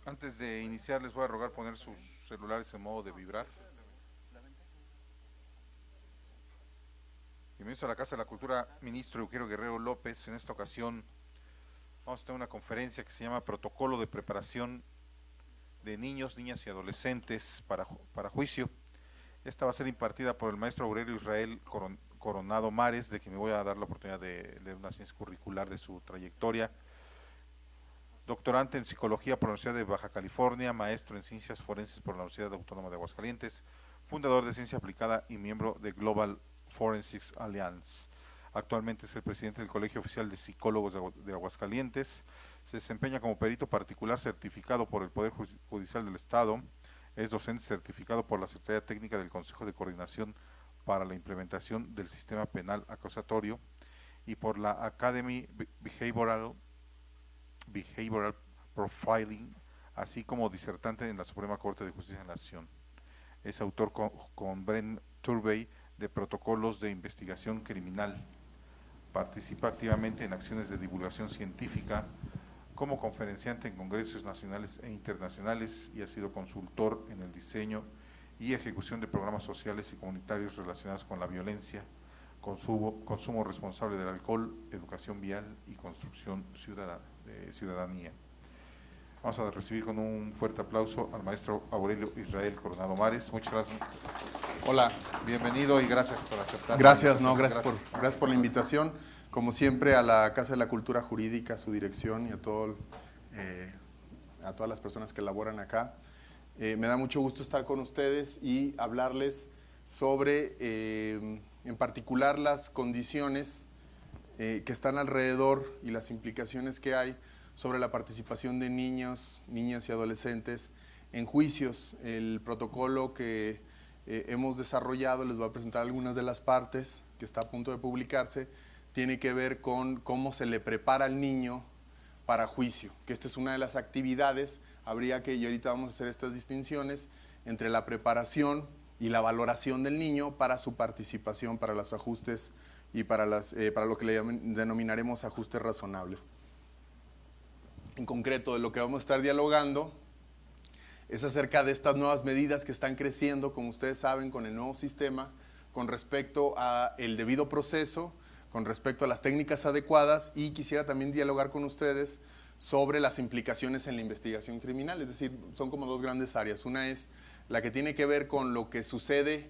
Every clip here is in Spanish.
Antes de iniciar les voy a rogar poner sus celulares en modo de vibrar. Bienvenidos a la Casa de la Cultura, ministro Eugenio Guerrero López. En esta ocasión vamos a tener una conferencia que se llama Protocolo de Preparación de Niños, Niñas y Adolescentes para Juicio. Esta va a ser impartida por el maestro Aurelio Israel Coronado Mares, de quien me voy a dar la oportunidad de leer una ciencia curricular de su trayectoria. Doctorante en Psicología por la Universidad de Baja California, maestro en Ciencias Forenses por la Universidad Autónoma de Aguascalientes, fundador de Ciencia Aplicada y miembro de Global Forensics Alliance. Actualmente es el presidente del Colegio Oficial de Psicólogos de Aguascalientes. Se desempeña como perito particular certificado por el Poder Judicial del Estado. Es docente certificado por la Secretaría Técnica del Consejo de Coordinación para la Implementación del Sistema Penal Acusatorio y por la Academy Behavioral Profiling, así como disertante en la Suprema Corte de Justicia de la Nación. Es autor con Brent Turbey de Protocolos de Investigación Criminal. Participa activamente en acciones de divulgación científica como conferenciante en congresos nacionales e internacionales y ha sido consultor en el diseño y ejecución de programas sociales y comunitarios relacionados con la violencia, consumo responsable del alcohol, educación vial y construcción de ciudadanía. Vamos a recibir con un fuerte aplauso al maestro Aurelio Israel Coronado Mares. Muchas gracias. Hola, bienvenido y gracias por aceptar. Gracias, no, gracias por la invitación. Como siempre, a la Casa de la Cultura Jurídica, a su dirección y a todas las personas que laboran acá. Me da mucho gusto estar con ustedes y hablarles sobre, en particular, las condiciones que están alrededor y las implicaciones que hay sobre la participación de niños, niñas y adolescentes en juicios. El protocolo que hemos desarrollado, les voy a presentar algunas de las partes, que está a punto de publicarse, tiene que ver con cómo se le prepara al niño para juicio, que esta es una de las actividades. Habría que, y ahorita vamos a hacer estas distinciones entre la preparación y la valoración del niño para su participación, para los ajustes y para lo que le denominaremos ajustes razonables. En concreto, de lo que vamos a estar dialogando es acerca de estas nuevas medidas que están creciendo, como ustedes saben, con el nuevo sistema, con respecto al debido proceso, con respecto a las técnicas adecuadas, y quisiera también dialogar con ustedes sobre las implicaciones en la investigación criminal. Es decir, son como dos grandes áreas. Una es la que tiene que ver con lo que sucede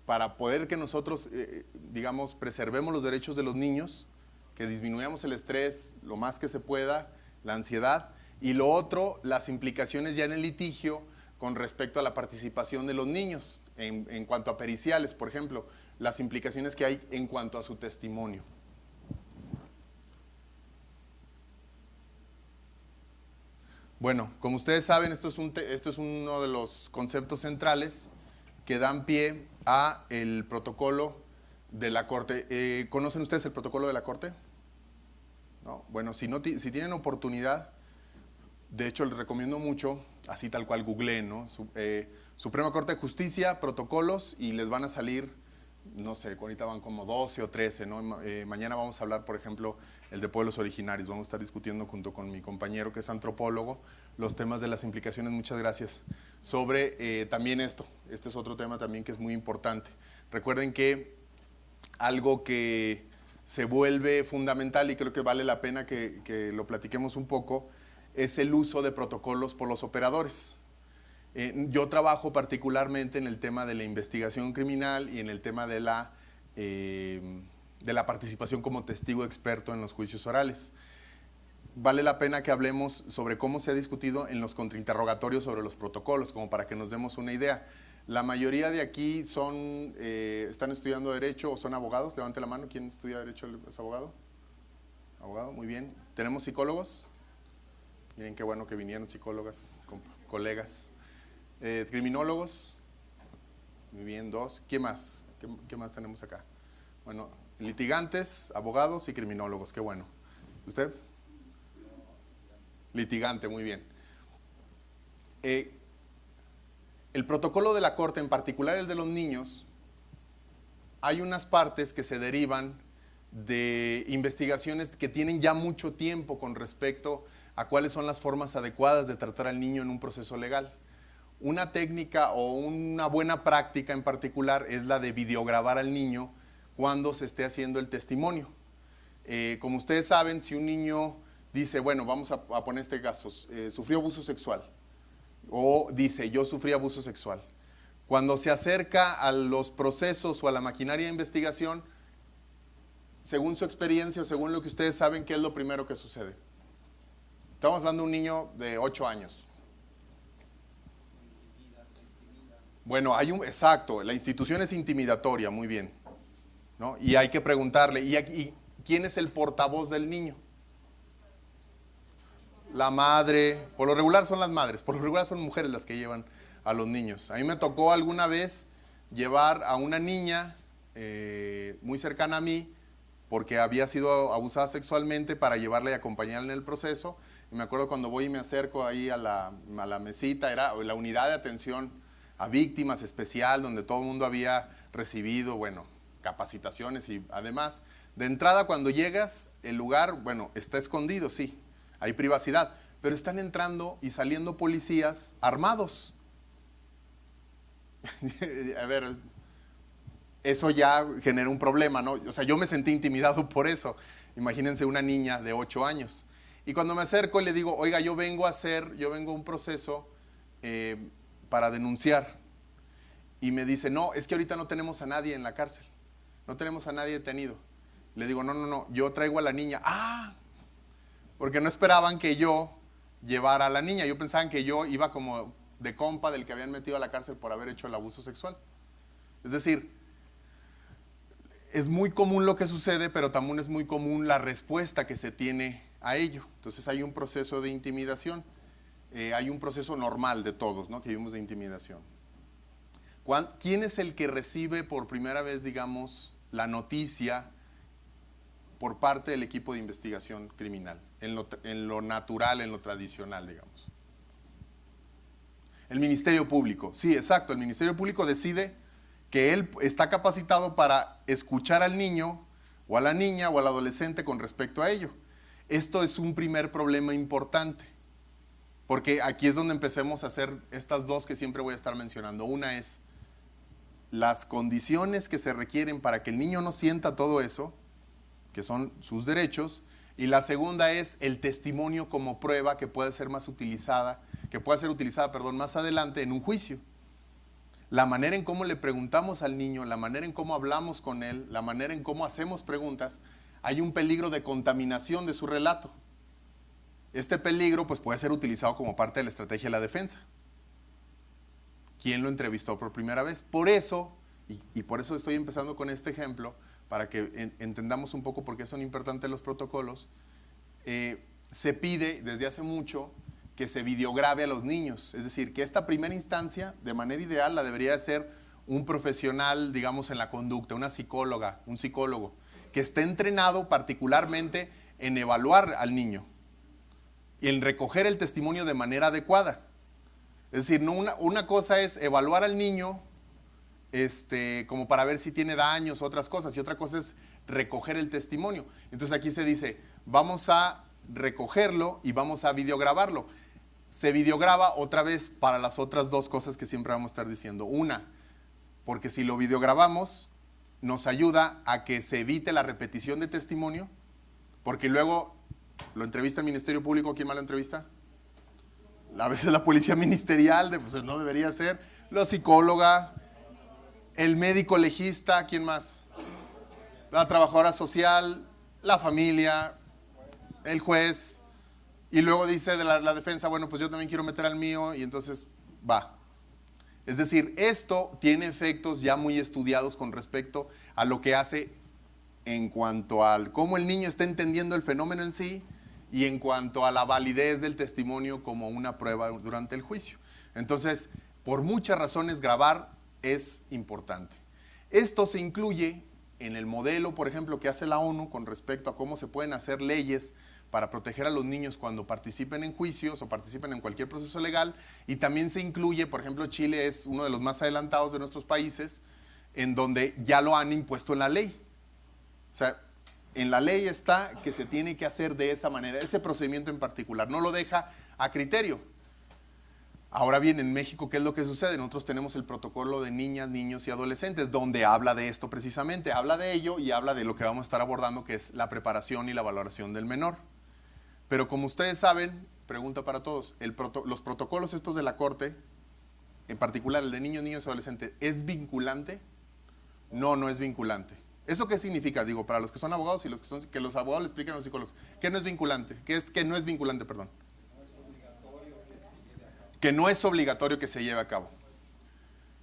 para poder que nosotros, digamos, preservemos los derechos de los niños, que disminuyamos el estrés lo más que se pueda, la ansiedad, y lo otro, las implicaciones ya en el litigio con respecto a la participación de los niños, en cuanto a periciales, por ejemplo, las implicaciones que hay en cuanto a su testimonio. Bueno, como ustedes saben, esto es uno de los conceptos centrales que dan pie a el protocolo de la Corte. ¿Conocen ustedes el protocolo de la Corte? ¿No? Bueno, si tienen oportunidad, de hecho les recomiendo mucho, así tal cual googleen, ¿no? Suprema Corte de Justicia, protocolos, y les van a salir, no sé, ahorita van como 12 o 13, ¿no? Mañana vamos a hablar, por ejemplo, el de pueblos originarios. Vamos a estar discutiendo junto con mi compañero que es antropólogo los temas de las implicaciones, muchas gracias, sobre también esto. Este es otro tema también que es muy importante. Recuerden que algo que se vuelve fundamental, y creo que vale la pena que lo platiquemos un poco, es el uso de protocolos por los operadores. Yo trabajo particularmente en el tema de la investigación criminal y en el tema de la participación como testigo experto en los juicios orales. Vale la pena que hablemos sobre cómo se ha discutido en los contrainterrogatorios sobre los protocolos, como para que nos demos una idea. La mayoría de aquí están estudiando Derecho o son abogados. Levante la mano. ¿Quién estudia Derecho? ¿Es abogado? Abogado, muy bien. ¿Tenemos psicólogos? Miren qué bueno que vinieron psicólogas, colegas. Criminólogos, muy bien, 2. ¿Qué más? ¿Qué más tenemos acá? Bueno, litigantes, abogados y criminólogos, qué bueno. ¿Usted? Litigante, muy bien. El protocolo de la Corte, en particular el de los niños, hay unas partes que se derivan de investigaciones que tienen ya mucho tiempo con respecto a cuáles son las formas adecuadas de tratar al niño en un proceso legal. Una técnica o una buena práctica en particular es la de videograbar al niño cuando se esté haciendo el testimonio. Como ustedes saben, si un niño dice, bueno, vamos a poner este caso, sufrió abuso sexual, o dice, yo sufrí abuso sexual. Cuando se acerca a los procesos o a la maquinaria de investigación, según su experiencia o según lo que ustedes saben, ¿qué es lo primero que sucede? Estamos hablando de un niño de 8 años. Bueno, exacto, la institución es intimidatoria, muy bien, ¿no? Y hay que preguntarle, ¿y quién es el portavoz del niño? La madre, por lo regular son las madres, por lo regular son mujeres las que llevan a los niños. A mí me tocó alguna vez llevar a una niña muy cercana a mí, porque había sido abusada sexualmente, para llevarla y acompañarla en el proceso. Y me acuerdo cuando voy y me acerco ahí a la mesita, era la unidad de atención a víctimas especial, donde todo el mundo había recibido, bueno, capacitaciones y además, de entrada cuando llegas, el lugar, bueno, está escondido, sí, hay privacidad, pero están entrando y saliendo policías armados. A ver, eso ya genera un problema, ¿no? O sea, yo me sentí intimidado por eso. Imagínense una niña de 8 años. Y cuando me acerco y le digo, oiga, yo vengo a un proceso para denunciar. Y me dice, no, es que ahorita no tenemos a nadie en la cárcel. No tenemos a nadie detenido. Le digo, no, yo traigo a la niña. ¡Ah! Porque no esperaban que yo llevara a la niña. Yo pensaban que yo iba como de compa del que habían metido a la cárcel por haber hecho el abuso sexual. Es decir, es muy común lo que sucede, pero también es muy común la respuesta que se tiene a ello. Entonces hay un proceso de intimidación. Hay un proceso normal de todos, ¿no?, que vivimos de intimidación. ¿Quién es el que recibe por primera vez, digamos, la noticia por parte del equipo de investigación criminal? En lo natural, en lo tradicional, digamos. El Ministerio Público. Sí, exacto. El Ministerio Público decide que él está capacitado para escuchar al niño o a la niña o al adolescente con respecto a ello. Esto es un primer problema importante, porque aquí es donde empecemos a hacer estas dos que siempre voy a estar mencionando. Una es las condiciones que se requieren para que el niño no sienta todo eso, que son sus derechos, y la segunda es el testimonio como prueba que puede ser más utilizada, más adelante en un juicio. La manera en cómo le preguntamos al niño, la manera en cómo hablamos con él, la manera en cómo hacemos preguntas, hay un peligro de contaminación de su relato. Este peligro pues puede ser utilizado como parte de la estrategia de la defensa. ¿Quién lo entrevistó por primera vez? Por eso, y por eso estoy empezando con este ejemplo, para que entendamos un poco por qué son importantes los protocolos, se pide desde hace mucho que se videograbe a los niños. Es decir, que esta primera instancia, de manera ideal, la debería hacer un profesional, digamos, en la conducta, una psicóloga, un psicólogo, que esté entrenado particularmente en evaluar al niño y en recoger el testimonio de manera adecuada. Es decir, no una cosa es evaluar al niño como para ver si tiene daños o otras cosas, y otra cosa es recoger el testimonio. Entonces aquí se dice, vamos a recogerlo y vamos a videograbarlo. Se videograba otra vez para las otras dos cosas que siempre vamos a estar diciendo. Una, porque si lo videograbamos, nos ayuda a que se evite la repetición de testimonio, porque luego lo entrevista el Ministerio Público. ¿Quién más lo entrevista? A veces la policía ministerial, pues no debería ser, la psicóloga, el médico legista, ¿quién más? La trabajadora social, la familia, el juez, y luego dice de la defensa, bueno, pues yo también quiero meter al mío, y entonces va. Es decir, esto tiene efectos ya muy estudiados con respecto a lo que hace en cuanto al cómo el niño está entendiendo el fenómeno en sí, y en cuanto a la validez del testimonio como una prueba durante el juicio. Entonces, por muchas razones, grabar es importante. Esto se incluye en el modelo, por ejemplo, que hace la ONU con respecto a cómo se pueden hacer leyes para proteger a los niños cuando participen en juicios o participen en cualquier proceso legal, y también se incluye, por ejemplo, Chile es uno de los más adelantados de nuestros países, en donde ya lo han impuesto en la ley. O sea, En la ley está que se tiene que hacer de esa manera, ese procedimiento en particular, no lo deja a criterio. Ahora bien, en México, ¿qué es lo que sucede? Nosotros tenemos el protocolo de niñas, niños y adolescentes, donde habla de esto precisamente, habla de ello y habla de lo que vamos a estar abordando, que es la preparación y la valoración del menor. Pero como ustedes saben, pregunta para todos, los protocolos estos de la Corte, en particular el de niños, niños y adolescentes, ¿es vinculante? No, no es vinculante. ¿Eso qué significa? Digo, para los que son abogados y los que son, que los abogados le expliquen a los psicólogos, ¿qué no es vinculante? ¿Qué es que no es vinculante, perdón? Que no es obligatorio que se lleve a cabo.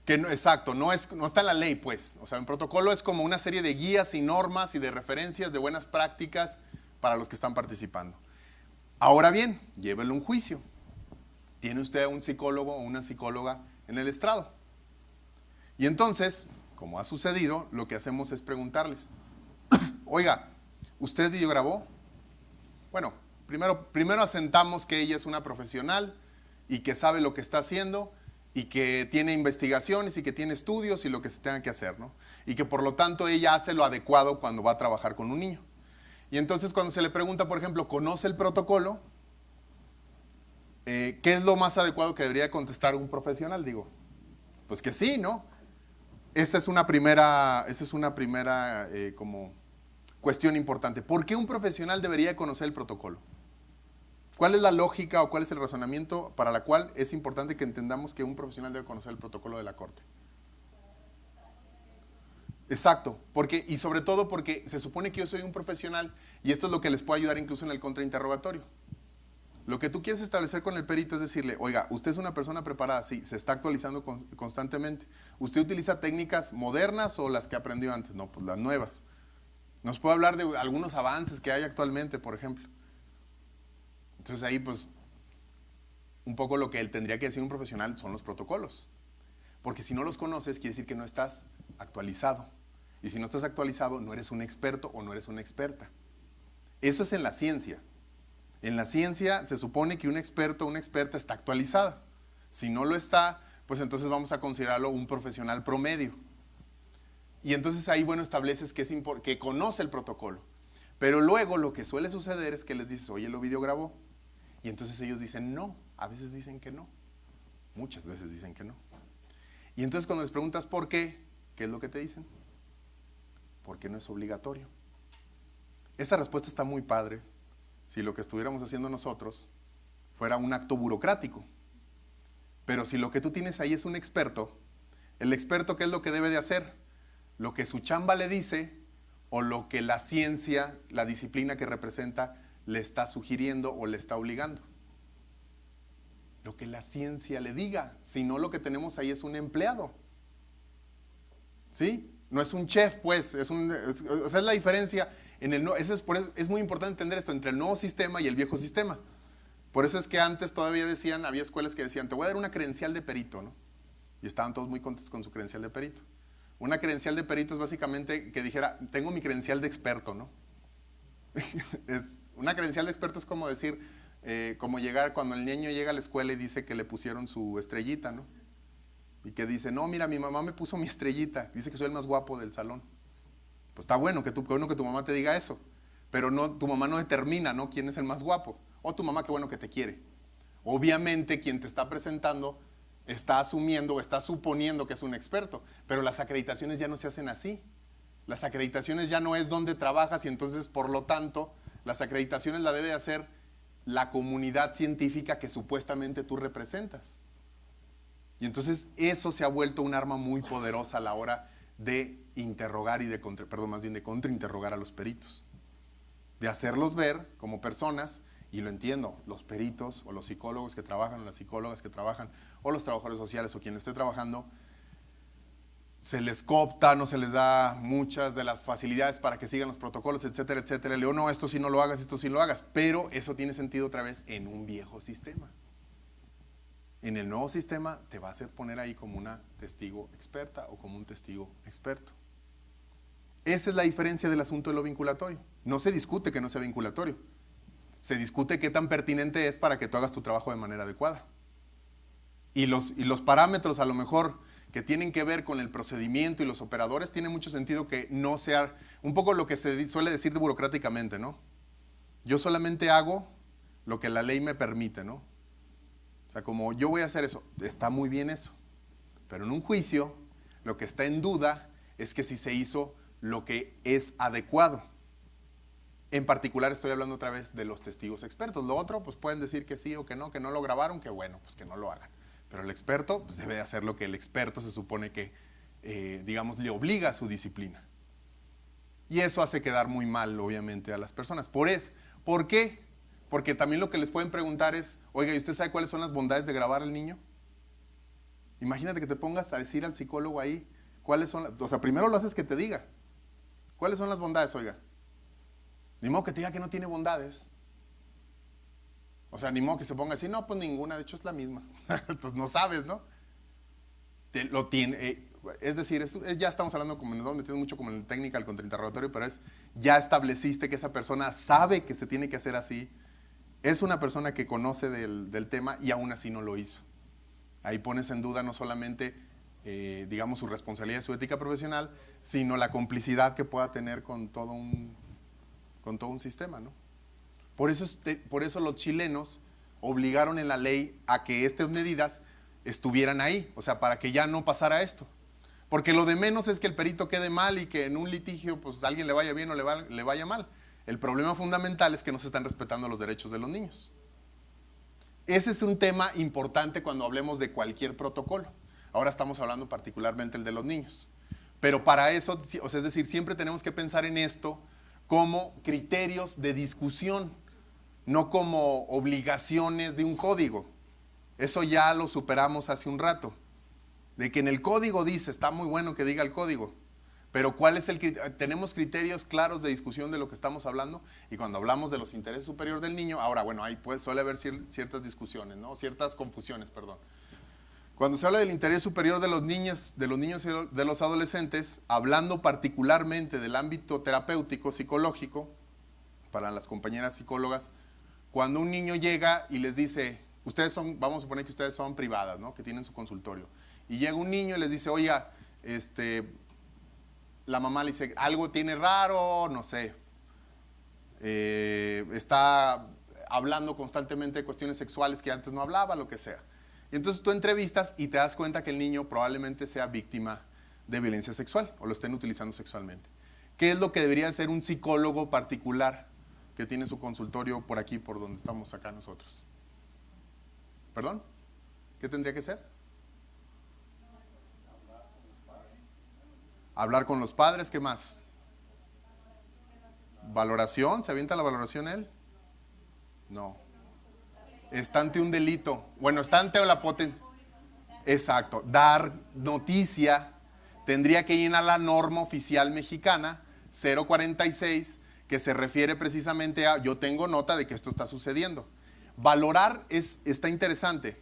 Que no, exacto, no está en la ley, pues. O sea, un protocolo es como una serie de guías y normas y de referencias de buenas prácticas para los que están participando. Ahora bien, llévelo a un juicio. Tiene usted a un psicólogo o una psicóloga en el estrado. Y entonces, como ha sucedido, lo que hacemos es preguntarles, oiga, ¿usted videograbó? Bueno, primero asentamos que ella es una profesional y que sabe lo que está haciendo y que tiene investigaciones y que tiene estudios y lo que se tenga que hacer, ¿no? Y que por lo tanto ella hace lo adecuado cuando va a trabajar con un niño. Y entonces cuando se le pregunta, por ejemplo, ¿conoce el protocolo? ¿Qué es lo más adecuado que debería contestar un profesional? Digo, pues que sí, ¿no? Esa es una primera como cuestión importante. ¿Por qué un profesional debería conocer el protocolo? ¿Cuál es la lógica o cuál es el razonamiento para la cual es importante que entendamos que un profesional debe conocer el protocolo de la Corte? Exacto, y sobre todo porque se supone que yo soy un profesional y esto es lo que les puede ayudar incluso en el contrainterrogatorio. Lo que tú quieres establecer con el perito es decirle, oiga, usted es una persona preparada, sí, se está actualizando constantemente. ¿Usted utiliza técnicas modernas o las que aprendió antes? No, pues las nuevas. Nos puede hablar de algunos avances que hay actualmente, por ejemplo. Entonces ahí pues un poco lo que él tendría que decir un profesional son los protocolos. Porque si no los conoces quiere decir que no estás actualizado. Y si no estás actualizado no eres un experto o no eres una experta. Eso es en la ciencia. En la ciencia se supone que un experto o una experta está actualizada. Si no lo está, pues entonces vamos a considerarlo un profesional promedio. Y entonces ahí, bueno, estableces que conoce el protocolo. Pero luego lo que suele suceder es que les dices, oye, ¿lo videograbó? Y entonces ellos dicen no, a veces dicen que no, muchas veces dicen que no. Y entonces cuando les preguntas por qué, ¿qué es lo que te dicen? Porque no es obligatorio. Esa respuesta está muy padre si lo que estuviéramos haciendo nosotros fuera un acto burocrático. Pero si lo que tú tienes ahí es un experto, el experto, ¿qué es lo que debe de hacer? Lo que su chamba le dice o lo que la ciencia, la disciplina que representa, le está sugiriendo o le está obligando. Lo que la ciencia le diga, si no lo que tenemos ahí es un empleado. ¿Sí? No es un chef, pues, o sea, es la diferencia. Es muy importante entender esto entre el nuevo sistema y el viejo sistema. Por eso es que antes todavía había escuelas que decían, te voy a dar una credencial de perito, ¿no? Y estaban todos muy contentos con su credencial de perito. Una credencial de perito es básicamente que dijera, tengo mi credencial de experto, ¿no? Una credencial de experto es como decir, como llegar cuando el niño llega a la escuela y dice que le pusieron su estrellita, ¿no? Y que dice, no, mira, mi mamá me puso mi estrellita, dice que soy el más guapo del salón. Pues está bueno que tu mamá te diga eso, pero no, tu mamá no determina, ¿no?, quién es el más guapo. O tu mamá, qué bueno que te quiere. Obviamente quien te está presentando está asumiendo o está suponiendo que es un experto, pero las acreditaciones ya no se hacen así. Las acreditaciones ya no es donde trabajas y entonces, por lo tanto, las acreditaciones la debe hacer la comunidad científica que supuestamente tú representas. Y entonces eso se ha vuelto un arma muy poderosa a la hora de interrogar y de contrainterrogar a los peritos. De hacerlos ver como personas, y lo entiendo, los peritos o los psicólogos que trabajan o las psicólogas que trabajan o los trabajadores sociales o quien esté trabajando, se les coopta, no se les da muchas de las facilidades para que sigan los protocolos, etcétera, etcétera. Le digo, no, esto sí no lo hagas, esto sí lo hagas. Pero eso tiene sentido otra vez en un viejo sistema. En el nuevo sistema te va a hacer poner ahí como una testigo experta o como un testigo experto. Esa es la diferencia del asunto de lo vinculatorio. No se discute que no sea vinculatorio. Se discute qué tan pertinente es para que tú hagas tu trabajo de manera adecuada. Y los parámetros a lo mejor que tienen que ver con el procedimiento y los operadores, tiene mucho sentido que no sea, un poco lo que se suele decir de burocráticamente, ¿no? Yo solamente hago lo que la ley me permite, ¿no? O sea, como yo voy a hacer eso, está muy bien eso. Pero en un juicio, lo que está en duda es que si se hizo lo que es adecuado. En particular estoy hablando otra vez de los testigos expertos. Lo otro, pues pueden decir que sí o que no lo grabaron, que bueno, pues que no lo hagan. Pero el experto, pues debe hacer lo que el experto se supone que, digamos, le obliga a su disciplina. Y eso hace quedar muy mal, obviamente, a las personas. ¿Por qué? Porque también lo que les pueden preguntar es, oiga, ¿y usted sabe cuáles son las bondades de grabar al niño? Imagínate que te pongas a decir al psicólogo ahí, cuáles son o sea, primero lo haces que te diga. ¿Cuáles son las bondades, oiga? Ni modo que te diga que no tiene bondades. O sea, ni modo que se ponga así, no, pues ninguna, de hecho es la misma. Entonces no sabes, ¿no? Lo tiene, es decir, ya estamos hablando, como nos metiendo mucho como en la técnica del contrainterrogatorio, pero ya estableciste que esa persona sabe que se tiene que hacer así. Es una persona que conoce del tema y aún así no lo hizo. Ahí pones en duda no solamente, digamos, su responsabilidad y su ética profesional, sino la complicidad que pueda tener con todo un sistema, ¿no? Por eso los chilenos obligaron en la ley a que estas medidas estuvieran ahí, o sea, para que ya no pasara esto. Porque lo de menos es que el perito quede mal y que en un litigio pues a alguien le vaya bien o le vaya mal. El problema fundamental es que no se están respetando los derechos de los niños. Ese es un tema importante cuando hablemos de cualquier protocolo. Ahora estamos hablando particularmente el de los niños. Pero para eso, o sea, es decir, siempre tenemos que pensar en esto como criterios de discusión, no como obligaciones de un código. Eso ya lo superamos hace un rato. De que en el código dice, está muy bueno que diga el código, pero ¿cuál es tenemos criterios claros de discusión de lo que estamos hablando? Y cuando hablamos de los intereses superiores del niño, ahora, bueno, ahí suele haber ciertas discusiones, ¿no? Ciertas confusiones, perdón. Cuando se habla del interés superior de los niños y de los adolescentes, hablando particularmente del ámbito terapéutico, psicológico, para las compañeras psicólogas, cuando un niño llega y les dice, ustedes son, vamos a suponer que ustedes son privadas, ¿no? Que tienen su consultorio, y llega un niño y les dice, oiga, la mamá le dice, algo tiene raro, no sé, está hablando constantemente de cuestiones sexuales que antes no hablaba, lo que sea. Y entonces tú entrevistas y te das cuenta que el niño probablemente sea víctima de violencia sexual o lo estén utilizando sexualmente. ¿Qué es lo que debería hacer un psicólogo particular que tiene su consultorio por aquí, por donde estamos acá nosotros? ¿Perdón? ¿Qué tendría que ser? Hablar con los padres, ¿qué más? ¿Valoración? ¿Se avienta la valoración él? No. Está ante un delito. Bueno, está ante la potencia. Exacto. Dar noticia. Tendría que llenar la norma oficial mexicana 046, que se refiere precisamente a, yo tengo nota de que esto está sucediendo. Valorar está interesante,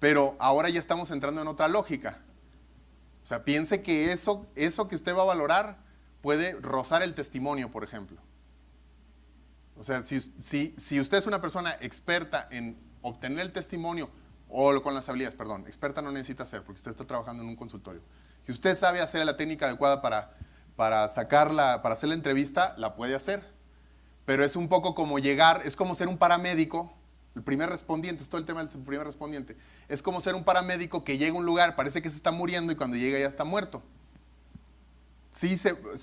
pero ahora ya estamos entrando en otra lógica. O sea, piense que eso que usted va a valorar puede rozar el testimonio, por ejemplo. O sea, si usted es una persona experta en obtener el testimonio, o con las habilidades, perdón, experta no necesita ser, porque usted está trabajando en un consultorio. Si usted sabe hacer la técnica adecuada para hacer la entrevista, la puede hacer. Pero es un poco como es como ser un paramédico, el primer respondiente, es todo el tema del primer respondiente. Es como ser un paramédico que llega a un lugar, parece que se está muriendo y cuando llega ya está muerto. Sí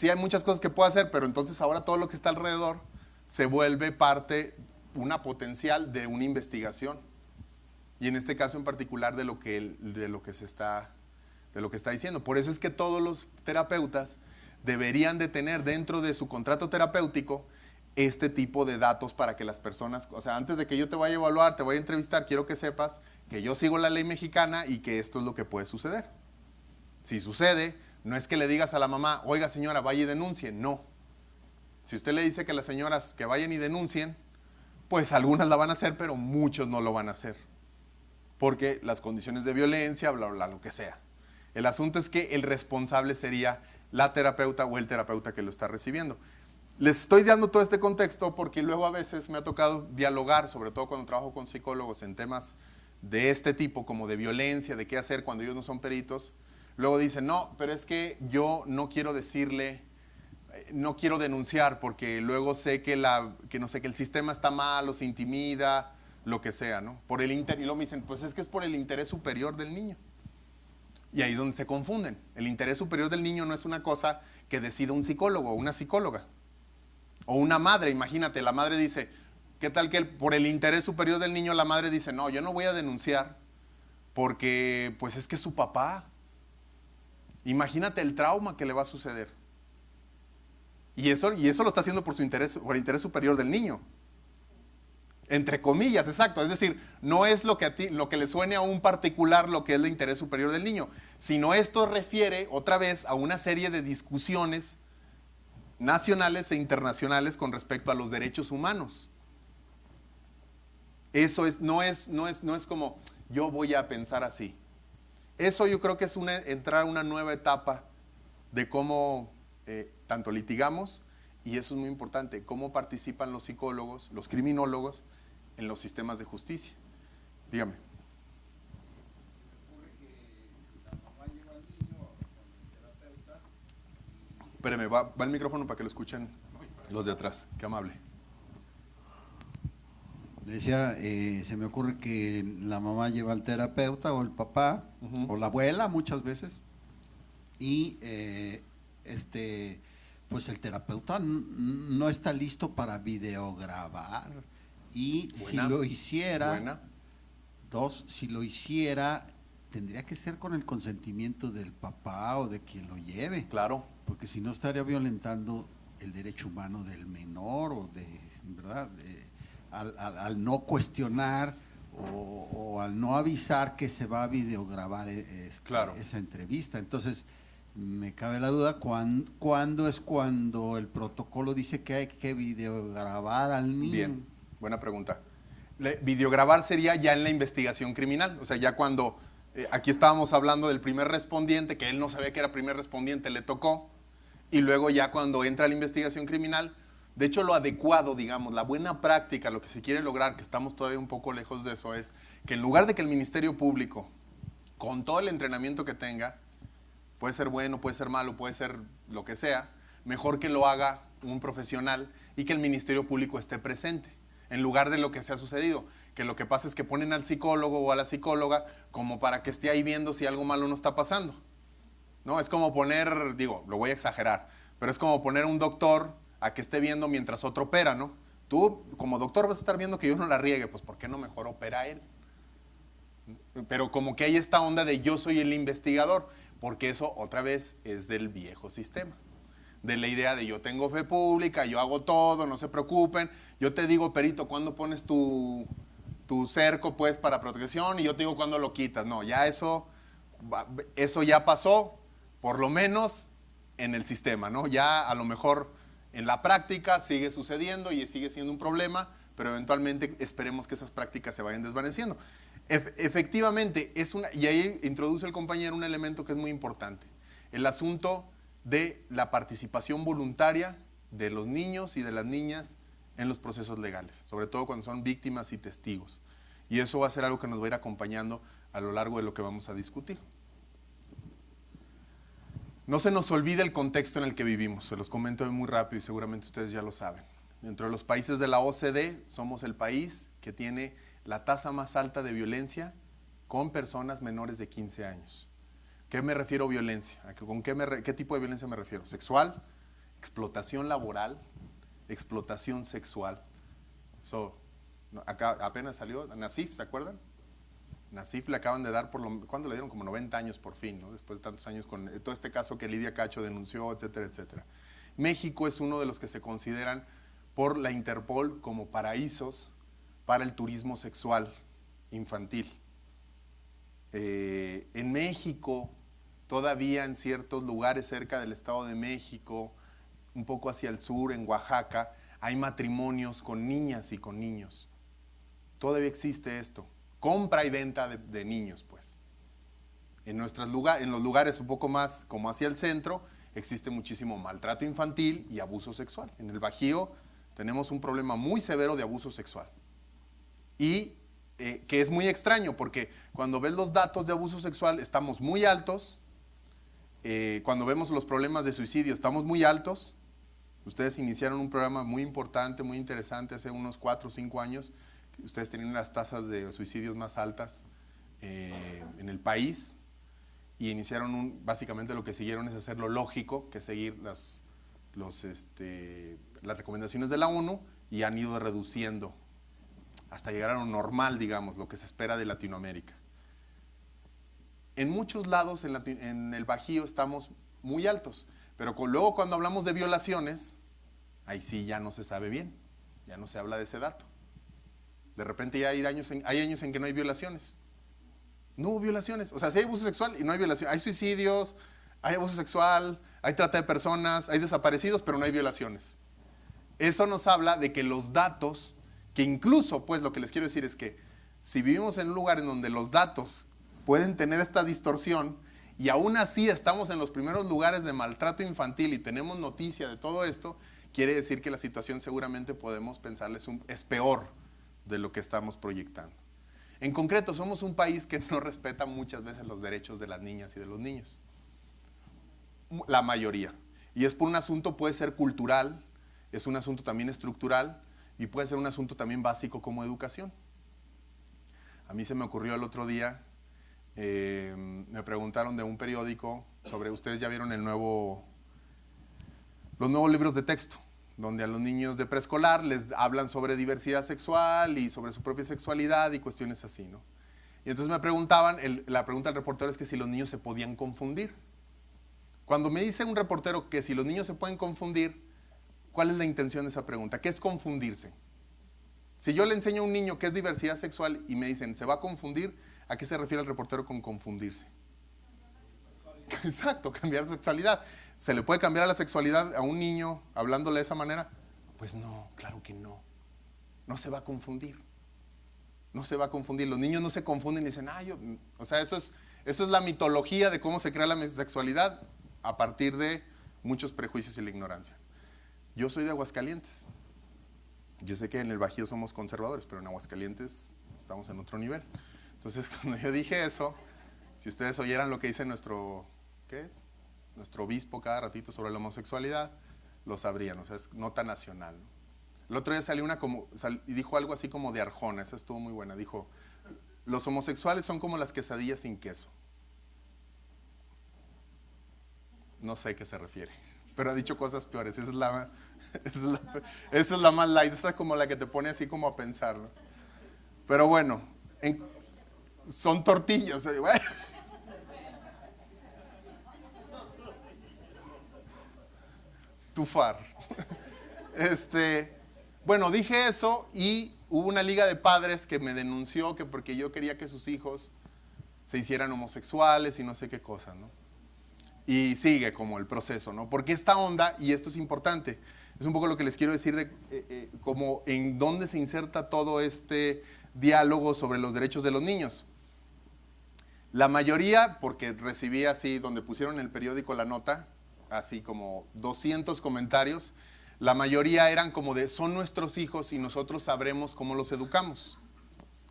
hay muchas cosas que puede hacer, pero entonces ahora todo lo que está alrededor se vuelve una potencial de una investigación. Y en este caso en particular de lo que está diciendo. Por eso es que todos los terapeutas deberían de tener dentro de su contrato terapéutico este tipo de datos para que las personas, o sea, antes de que yo te vaya a evaluar, te voy a entrevistar, quiero que sepas que yo sigo la ley mexicana y que esto es lo que puede suceder. Si sucede, no es que le digas a la mamá, oiga señora, vaya y denuncie, no. Si usted le dice que las señoras que vayan y denuncien, pues algunas la van a hacer, pero muchos no lo van a hacer. Porque las condiciones de violencia, bla, bla, lo que sea. El asunto es que el responsable sería la terapeuta o el terapeuta que lo está recibiendo. Les estoy dando todo este contexto porque luego a veces me ha tocado dialogar, sobre todo cuando trabajo con psicólogos en temas de este tipo, como de violencia, de qué hacer cuando ellos no son peritos. Luego dicen, no, pero es que yo no quiero decirle, no quiero denunciar porque luego sé que no sé, que el sistema está mal, los intimida, lo que sea, ¿no? Y luego me dicen, pues es que es por el interés superior del niño. Y ahí es donde se confunden. El interés superior del niño no es una cosa que decida un psicólogo o una psicóloga. O una madre, imagínate, la madre dice, ¿qué tal que por el interés superior del niño la madre dice, no, yo no voy a denunciar porque pues es que es su papá? Imagínate el trauma que le va a suceder. Y eso lo está haciendo por el interés superior del niño. Entre comillas, exacto. Es decir, no es lo que le suene a un particular lo que es el interés superior del niño, sino esto refiere otra vez a una serie de discusiones nacionales e internacionales con respecto a los derechos humanos. Eso no es como yo voy a pensar así. Eso yo creo que es entrar a una nueva etapa de cómo tanto litigamos, y eso es muy importante, cómo participan los psicólogos, los criminólogos en los sistemas de justicia. Dígame. Espérame, va el micrófono para que lo escuchen los de atrás. Qué amable. Decía, se me ocurre que la mamá lleva al terapeuta o el papá, o la abuela muchas veces, y pues el terapeuta no está listo para videograbar, y si lo hiciera, si lo hiciera, tendría que ser con el consentimiento del papá o de quien lo lleve. Claro. Porque si no estaría violentando el derecho humano del menor, o ¿verdad? Al no cuestionar o al no avisar que se va a videograbar esa entrevista. Entonces, me cabe la duda, ¿cuándo es cuando el protocolo dice que hay que videograbar al niño? Bien, buena pregunta. Videograbar sería ya en la investigación criminal, o sea, ya cuando, aquí estábamos hablando del primer respondiente, que él no sabía que era primer respondiente, le tocó, y luego ya cuando entra la investigación criminal, de hecho lo adecuado, digamos, la buena práctica, lo que se quiere lograr, que estamos todavía un poco lejos de eso, es que en lugar de que el Ministerio Público, con todo el entrenamiento que tenga, puede ser bueno, puede ser malo, puede ser lo que sea, mejor que lo haga un profesional y que el Ministerio Público esté presente, en lugar de lo que se ha sucedido, que lo que pasa es que ponen al psicólogo o a la psicóloga como para que esté ahí viendo si algo malo no está pasando. ¿No? Es como poner, digo, lo voy a exagerar, pero es como poner a un doctor a que esté viendo mientras otro opera, ¿no? Tú, como doctor, vas a estar viendo que yo no la riegue, pues ¿por qué no mejor opera él? Pero como que hay esta onda de yo soy el investigador, porque eso otra vez es del viejo sistema, de la idea de yo tengo fe pública, yo hago todo, no se preocupen, yo te digo, perito, ¿cuándo pones tu cerco pues para protección? Y yo te digo cuándo lo quitas. No, ya eso ya pasó, por lo menos en el sistema, ¿no? Ya a lo mejor en la práctica sigue sucediendo y sigue siendo un problema, pero eventualmente esperemos que esas prácticas se vayan desvaneciendo. Efectivamente, y ahí introduce el compañero un elemento que es muy importante, el asunto de la participación voluntaria de los niños y de las niñas en los procesos legales, sobre todo cuando son víctimas y testigos. Y eso va a ser algo que nos va a ir acompañando a lo largo de lo que vamos a discutir. No se nos olvide el contexto en el que vivimos, se los comento muy rápido y seguramente ustedes ya lo saben. Dentro de los países de la OCDE somos el país que tiene la tasa más alta de violencia con personas menores de 15 años. ¿Qué me refiero a violencia? ¿Qué tipo de violencia me refiero? Sexual, explotación laboral, explotación sexual. Acá apenas salió Nassif, ¿se acuerdan? Nassif le acaban de dar, ¿cuándo le dieron? Como 90 años por fin, ¿no? Después de tantos años con todo este caso que Lidia Cacho denunció, etcétera, etcétera. México es uno de los que se consideran por la Interpol como paraísos para el turismo sexual infantil. En México, todavía en ciertos lugares cerca del Estado de México, un poco hacia el sur, en Oaxaca, hay matrimonios con niñas y con niños. Todavía existe esto. Compra y venta de niños, pues. En los lugares un poco más como hacia el centro, existe muchísimo maltrato infantil y abuso sexual. En el Bajío tenemos un problema muy severo de abuso sexual. Y que es muy extraño, porque cuando ves los datos de abuso sexual estamos muy altos, cuando vemos los problemas de suicidio, estamos muy altos. Ustedes iniciaron un programa muy importante, muy interesante hace unos 4 o 5 años. Ustedes tenían las tasas de suicidios más altas en el país y iniciaron básicamente lo que siguieron es hacer lo lógico, que es seguir las recomendaciones de la ONU, y han ido reduciendo hasta llegar a lo normal, digamos, lo que se espera de Latinoamérica. En muchos lados en el Bajío estamos muy altos, pero luego cuando hablamos de violaciones, ahí sí ya no se sabe bien, ya no se habla de ese dato. De repente ya hay años en que no hay violaciones. No hubo violaciones, o sea, sí hay abuso sexual y no hay violación. Hay suicidios, hay abuso sexual, hay trata de personas, hay desaparecidos, pero no hay violaciones. Eso nos habla de que los datos, que incluso, pues lo que les quiero decir es que si vivimos en un lugar en donde los datos pueden tener esta distorsión y aún así estamos en los primeros lugares de maltrato infantil y tenemos noticia de todo esto, quiere decir que la situación seguramente podemos pensarles es peor de lo que estamos proyectando. En concreto, somos un país que no respeta muchas veces los derechos de las niñas y de los niños. La mayoría. Y es por un asunto, puede ser cultural, es un asunto también estructural y puede ser un asunto también básico como educación. A mí se me ocurrió el otro día, me preguntaron de un periódico sobre, ustedes ya vieron los nuevos libros de texto, donde a los niños de preescolar les hablan sobre diversidad sexual y sobre su propia sexualidad y cuestiones así, ¿no? Y entonces me preguntaban, la pregunta del reportero es que si los niños se podían confundir. Cuando me dice un reportero que si los niños se pueden confundir, ¿cuál es la intención de esa pregunta? ¿Qué es confundirse? Si yo le enseño a un niño qué es diversidad sexual y me dicen, ¿se va a confundir? ¿A qué se refiere el reportero con confundirse? Exacto, cambiar sexualidad. ¿Se le puede cambiar la sexualidad a un niño hablándole de esa manera? Pues no, claro que no. No se va a confundir. No se va a confundir. Los niños no se confunden y dicen, o sea, eso es la mitología de cómo se crea la sexualidad a partir de muchos prejuicios y la ignorancia. Yo soy de Aguascalientes. Yo sé que en el Bajío somos conservadores, pero en Aguascalientes estamos en otro nivel. Entonces, cuando yo dije eso, si ustedes oyeran lo que dice nuestro obispo cada ratito sobre la homosexualidad, lo sabrían, o sea, es nota nacional, ¿no? El otro día salió y dijo algo así como de Arjona, esa estuvo muy buena, dijo, los homosexuales son como las quesadillas sin queso. No sé a qué se refiere, pero ha dicho cosas peores, esa es la más light, esa es como la que te pone así como a pensar, ¿no? Pero bueno, son tortillas, bueno. Tufar. Bueno, dije eso y hubo una liga de padres que me denunció que porque yo quería que sus hijos se hicieran homosexuales y no sé qué cosa, ¿no? Y sigue como el proceso, ¿no? Porque esta onda, y esto es importante, es un poco lo que les quiero decir de como en dónde se inserta todo este diálogo sobre los derechos de los niños. La mayoría, porque recibí así, donde pusieron en el periódico la nota, así como 200 comentarios, la mayoría eran como de, son nuestros hijos y nosotros sabremos cómo los educamos.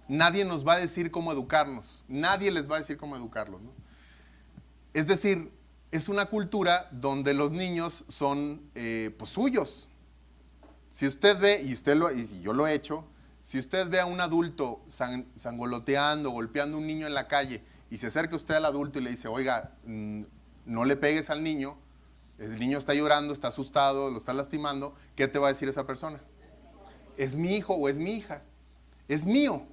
Nadie nos va a decir cómo educarnos, nadie les va a decir cómo educarlos, ¿no? Es decir, es una cultura donde los niños son pues suyos. Si usted ve, y yo lo he hecho, si usted ve a un adulto sangoloteando, golpeando a un niño en la calle y se acerca usted al adulto y le dice, oiga, no le pegues al niño, el niño está llorando, está asustado, lo está lastimando, ¿qué te va a decir esa persona? Es mi hijo o es mi hija, es mío.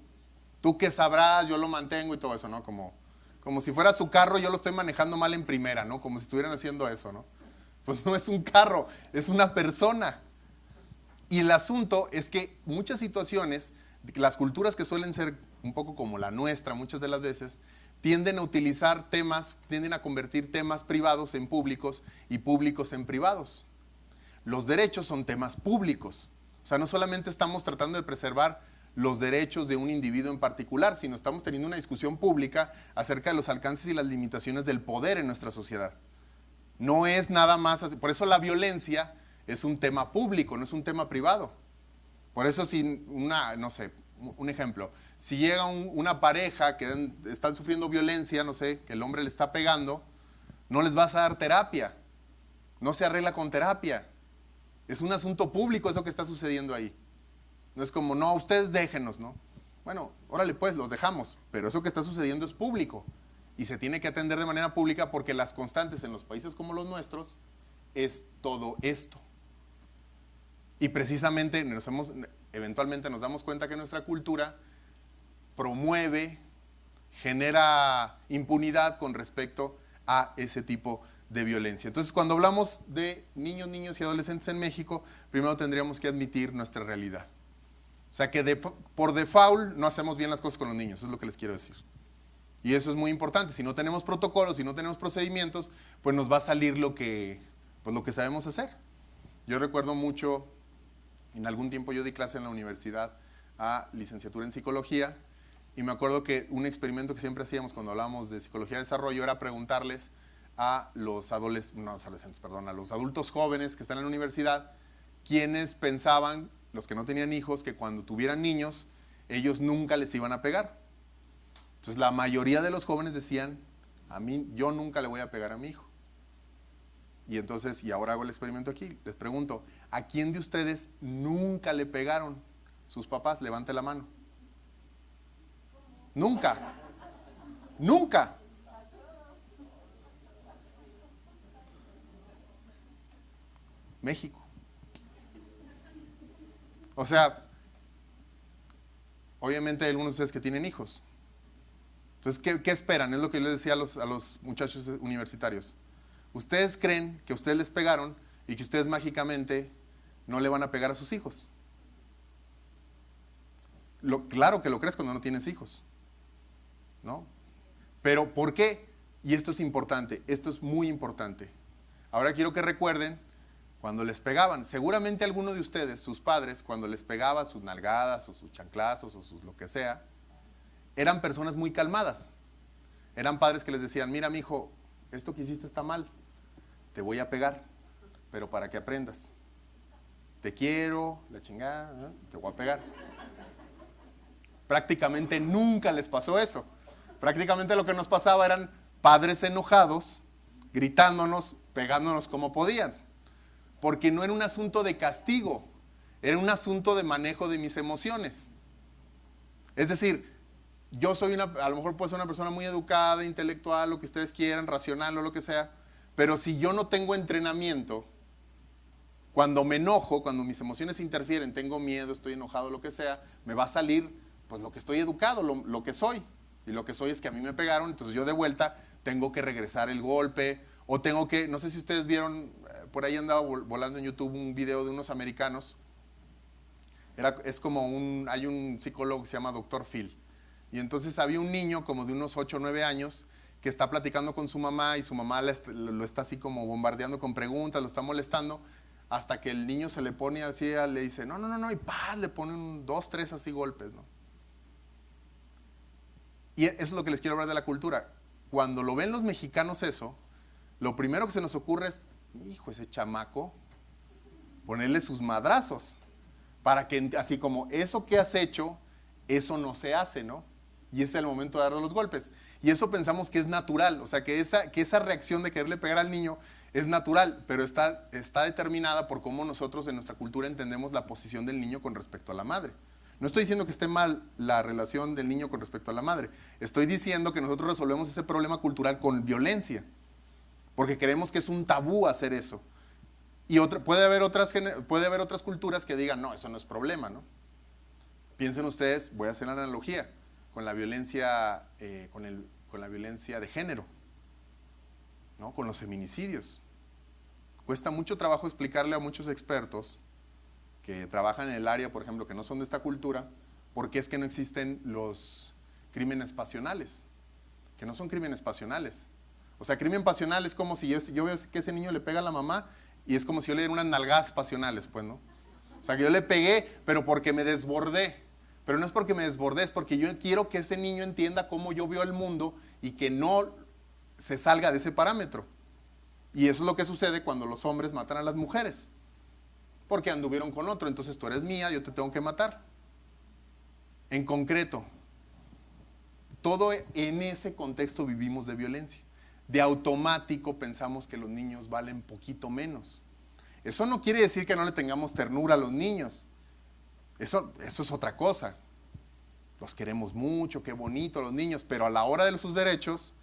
Tú qué sabrás, yo lo mantengo y todo eso, ¿no? Como si fuera su carro, yo lo estoy manejando mal en primera, ¿no? Como si estuvieran haciendo eso, ¿no? Pues no es un carro, es una persona. Y el asunto es que muchas situaciones, las culturas que suelen ser un poco como la nuestra muchas de las veces, tienden a utilizar tienden a convertir temas privados en públicos y públicos en privados. Los derechos son temas públicos. O sea, no solamente estamos tratando de preservar los derechos de un individuo en particular, sino estamos teniendo una discusión pública acerca de los alcances y las limitaciones del poder en nuestra sociedad. No es nada más así. Por eso la violencia es un tema público, no es un tema privado. Por eso no sé, un ejemplo, si llega una pareja que están sufriendo violencia, no sé, que el hombre le está pegando, No les vas a dar terapia. No se arregla con terapia. Es un asunto público eso que está sucediendo ahí. No es como, no, ustedes déjenos, ¿no? Bueno, órale pues, los dejamos, pero eso que está sucediendo es público y se tiene que atender de manera pública porque las constantes en los países como los nuestros es todo esto. Y precisamente eventualmente nos damos cuenta que nuestra cultura promueve, genera impunidad con respecto a ese tipo de violencia. Entonces, cuando hablamos de niños, niñas y adolescentes en México, primero tendríamos que admitir nuestra realidad. O sea que por default no hacemos bien las cosas con los niños, eso es lo que les quiero decir. Y eso es muy importante. Si no tenemos protocolos, si no tenemos procedimientos, pues nos va a salir lo que sabemos hacer. Yo recuerdo mucho, en algún tiempo yo di clase en la universidad a licenciatura en psicología, y me acuerdo que un experimento que siempre hacíamos cuando hablábamos de psicología de desarrollo era preguntarles a los a los adultos jóvenes que están en la universidad, quienes pensaban, los que no tenían hijos, que cuando tuvieran niños, ellos nunca les iban a pegar. Entonces la mayoría de los jóvenes decían, yo nunca le voy a pegar a mi hijo. Y entonces, y ahora hago el experimento aquí, les pregunto, ¿a quién de ustedes nunca le pegaron sus papás? Levante la mano. Nunca. Nunca. México. O sea, obviamente hay algunos de ustedes que tienen hijos. Entonces, ¿qué esperan? Es lo que yo les decía a los muchachos universitarios. ¿Ustedes creen que ustedes les pegaron y que ustedes mágicamente no le van a pegar a sus hijos? Claro que lo crees cuando no tienes hijos, ¿no? Pero ¿por qué? Y esto es importante, esto es muy importante. Ahora quiero que recuerden cuando les pegaban. Seguramente alguno de ustedes, sus padres, cuando les pegaban sus nalgadas o sus chanclazos o sus lo que sea, eran personas muy calmadas. Eran padres que les decían, mira, mijo, esto que hiciste está mal, te voy a pegar, pero para que aprendas. Te quiero, la chingada, ¿no? Te voy a pegar. Prácticamente nunca les pasó eso. Prácticamente lo que nos pasaba eran padres enojados, gritándonos, pegándonos como podían. Porque no era un asunto de castigo, era un asunto de manejo de mis emociones. Es decir, yo a lo mejor puedo ser una persona muy educada, intelectual, lo que ustedes quieran, racional o lo que sea, pero si yo no tengo entrenamiento, cuando me enojo, cuando mis emociones interfieren, tengo miedo, estoy enojado, lo que sea, me va a salir pues lo que estoy educado, lo que soy. Y lo que soy es que a mí me pegaron, entonces yo de vuelta tengo que regresar el golpe, o tengo que, no sé si ustedes vieron, por ahí andaba volando en YouTube un video de unos americanos. Hay un psicólogo que se llama Dr. Phil. Y entonces había un niño como de unos 8 o 9 años que está platicando con su mamá y su mamá lo está así como bombardeando con preguntas, lo está molestando, hasta que el niño se le pone así, le dice, no, y ¡paz! Le ponen 2, 3 así golpes, ¿no? Y eso es lo que les quiero hablar de la cultura. Cuando lo ven los mexicanos eso, lo primero que se nos ocurre es, hijo, ese chamaco, ponerle sus madrazos, para que así como eso que has hecho, eso no se hace, ¿no? Y ese es el momento de darle los golpes. Y eso pensamos que es natural, o sea, que esa reacción de quererle pegar al niño es natural, pero está determinada por cómo nosotros en nuestra cultura entendemos la posición del niño con respecto a la madre. No estoy diciendo que esté mal la relación del niño con respecto a la madre. Estoy diciendo que nosotros resolvemos ese problema cultural con violencia, porque creemos que es un tabú hacer eso. Y puede haber otras culturas que digan, no, eso no es problema, ¿no? Piensen ustedes, voy a hacer la analogía con la violencia, con la violencia de género, ¿no? Con los feminicidios. Cuesta mucho trabajo explicarle a muchos expertos que trabajan en el área, por ejemplo, que no son de esta cultura, por qué es que no existen los crímenes pasionales, que no son crímenes pasionales. O sea, crimen pasional es como si yo veo que ese niño le pega a la mamá y es como si yo le diera unas nalgadas pasionales, pues, ¿no? O sea, que yo le pegué, pero porque me desbordé. Pero no es porque me desbordé, es porque yo quiero que ese niño entienda cómo yo veo el mundo y que no se salga de ese parámetro. Y eso es lo que sucede cuando los hombres matan a las mujeres. Porque anduvieron con otro, entonces tú eres mía, yo te tengo que matar. En concreto, todo en ese contexto vivimos de violencia. de automático pensamos que los niños valen poquito menos. Eso no quiere decir que no le tengamos ternura a los niños. Eso es otra cosa. Los queremos mucho, qué bonito los niños, pero a la hora de sus derechos,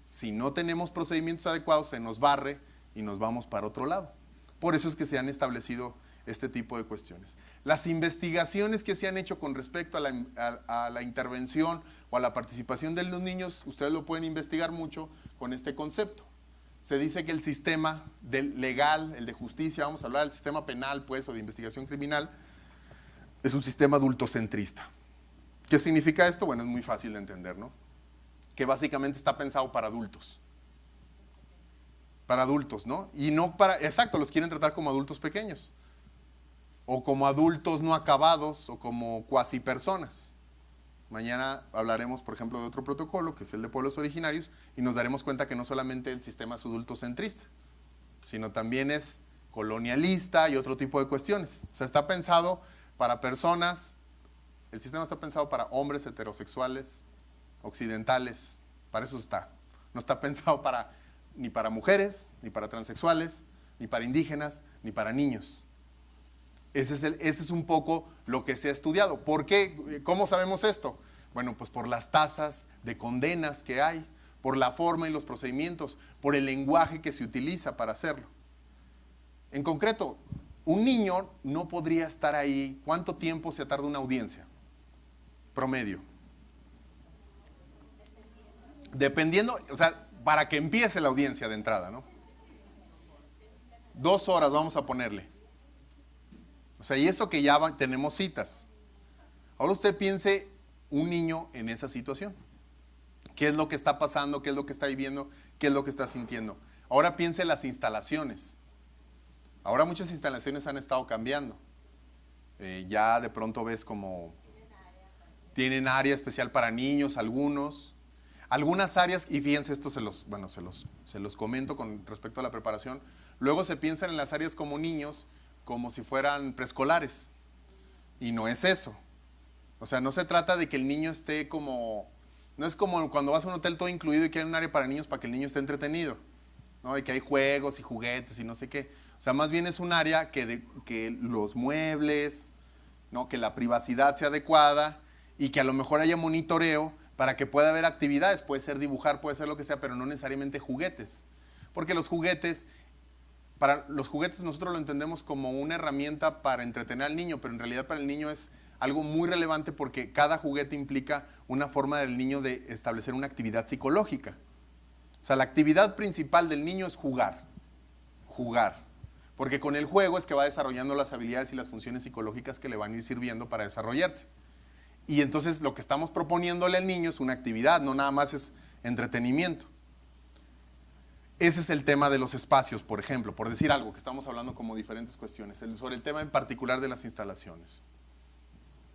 si no tenemos procedimientos adecuados, se nos barre y nos vamos para otro lado. Por eso es que se han establecido este tipo de cuestiones. Las investigaciones que se han hecho con respecto a la intervención o a la participación de los niños, ustedes lo pueden investigar mucho con este concepto. Se dice que el sistema legal, el de justicia, vamos a hablar del sistema penal, pues, o de investigación criminal, es un sistema adultocentrista. ¿Qué significa esto? Bueno, es muy fácil de entender, ¿no? Que básicamente está pensado para adultos. Para adultos, ¿no? Y no para, exacto, los quieren tratar como adultos pequeños. O como adultos no acabados, o como cuasi personas. Mañana hablaremos, por ejemplo, de otro protocolo, que es el de pueblos originarios, y nos daremos cuenta que no solamente el sistema es adultocentrista, sino también es colonialista y otro tipo de cuestiones. O sea, está pensado para personas, el sistema está pensado para hombres heterosexuales, occidentales, para eso está. No está pensado ni para mujeres, ni para transexuales, ni para indígenas, ni para niños. Ese es un poco lo que se ha estudiado. ¿Por qué? ¿Cómo sabemos esto? Bueno, pues por las tasas de condenas que hay, por la forma y los procedimientos, por el lenguaje que se utiliza para hacerlo. En concreto, un niño no podría estar ahí. ¿Cuánto tiempo se tarda una audiencia? Promedio. Dependiendo, o sea, para que empiece la audiencia de entrada, ¿no? 2 horas vamos a ponerle. O sea, y eso que ya tenemos citas. Ahora usted piense un niño en esa situación. ¿Qué es lo que está pasando? ¿Qué es lo que está viviendo? ¿Qué es lo que está sintiendo? Ahora piense las instalaciones. Ahora muchas instalaciones han estado cambiando. Ya de pronto ves como tienen área especial para niños, algunos. Algunas áreas, y fíjense, esto se los comento con respecto a la preparación. Luego se piensan en las áreas como niños, como si fueran preescolares. Y no es eso. O sea, no se trata de que el niño esté como... No es como cuando vas a un hotel todo incluido y que hay un área para niños para que el niño esté entretenido, ¿no? Y que hay juegos y juguetes y no sé qué. O sea, más bien es un área que los muebles, ¿no? Que la privacidad sea adecuada y que a lo mejor haya monitoreo para que pueda haber actividades. Puede ser dibujar, puede ser lo que sea, pero no necesariamente juguetes. Porque los juguetes nosotros lo entendemos como una herramienta para entretener al niño, pero en realidad para el niño es algo muy relevante porque cada juguete implica una forma del niño de establecer una actividad psicológica. O sea, la actividad principal del niño es jugar. Porque con el juego es que va desarrollando las habilidades y las funciones psicológicas que le van a ir sirviendo para desarrollarse. Y entonces lo que estamos proponiéndole al niño es una actividad, no nada más es entretenimiento. Ese es el tema de los espacios, por ejemplo, por decir algo, que estamos hablando como diferentes cuestiones. Sobre el tema en particular de las instalaciones.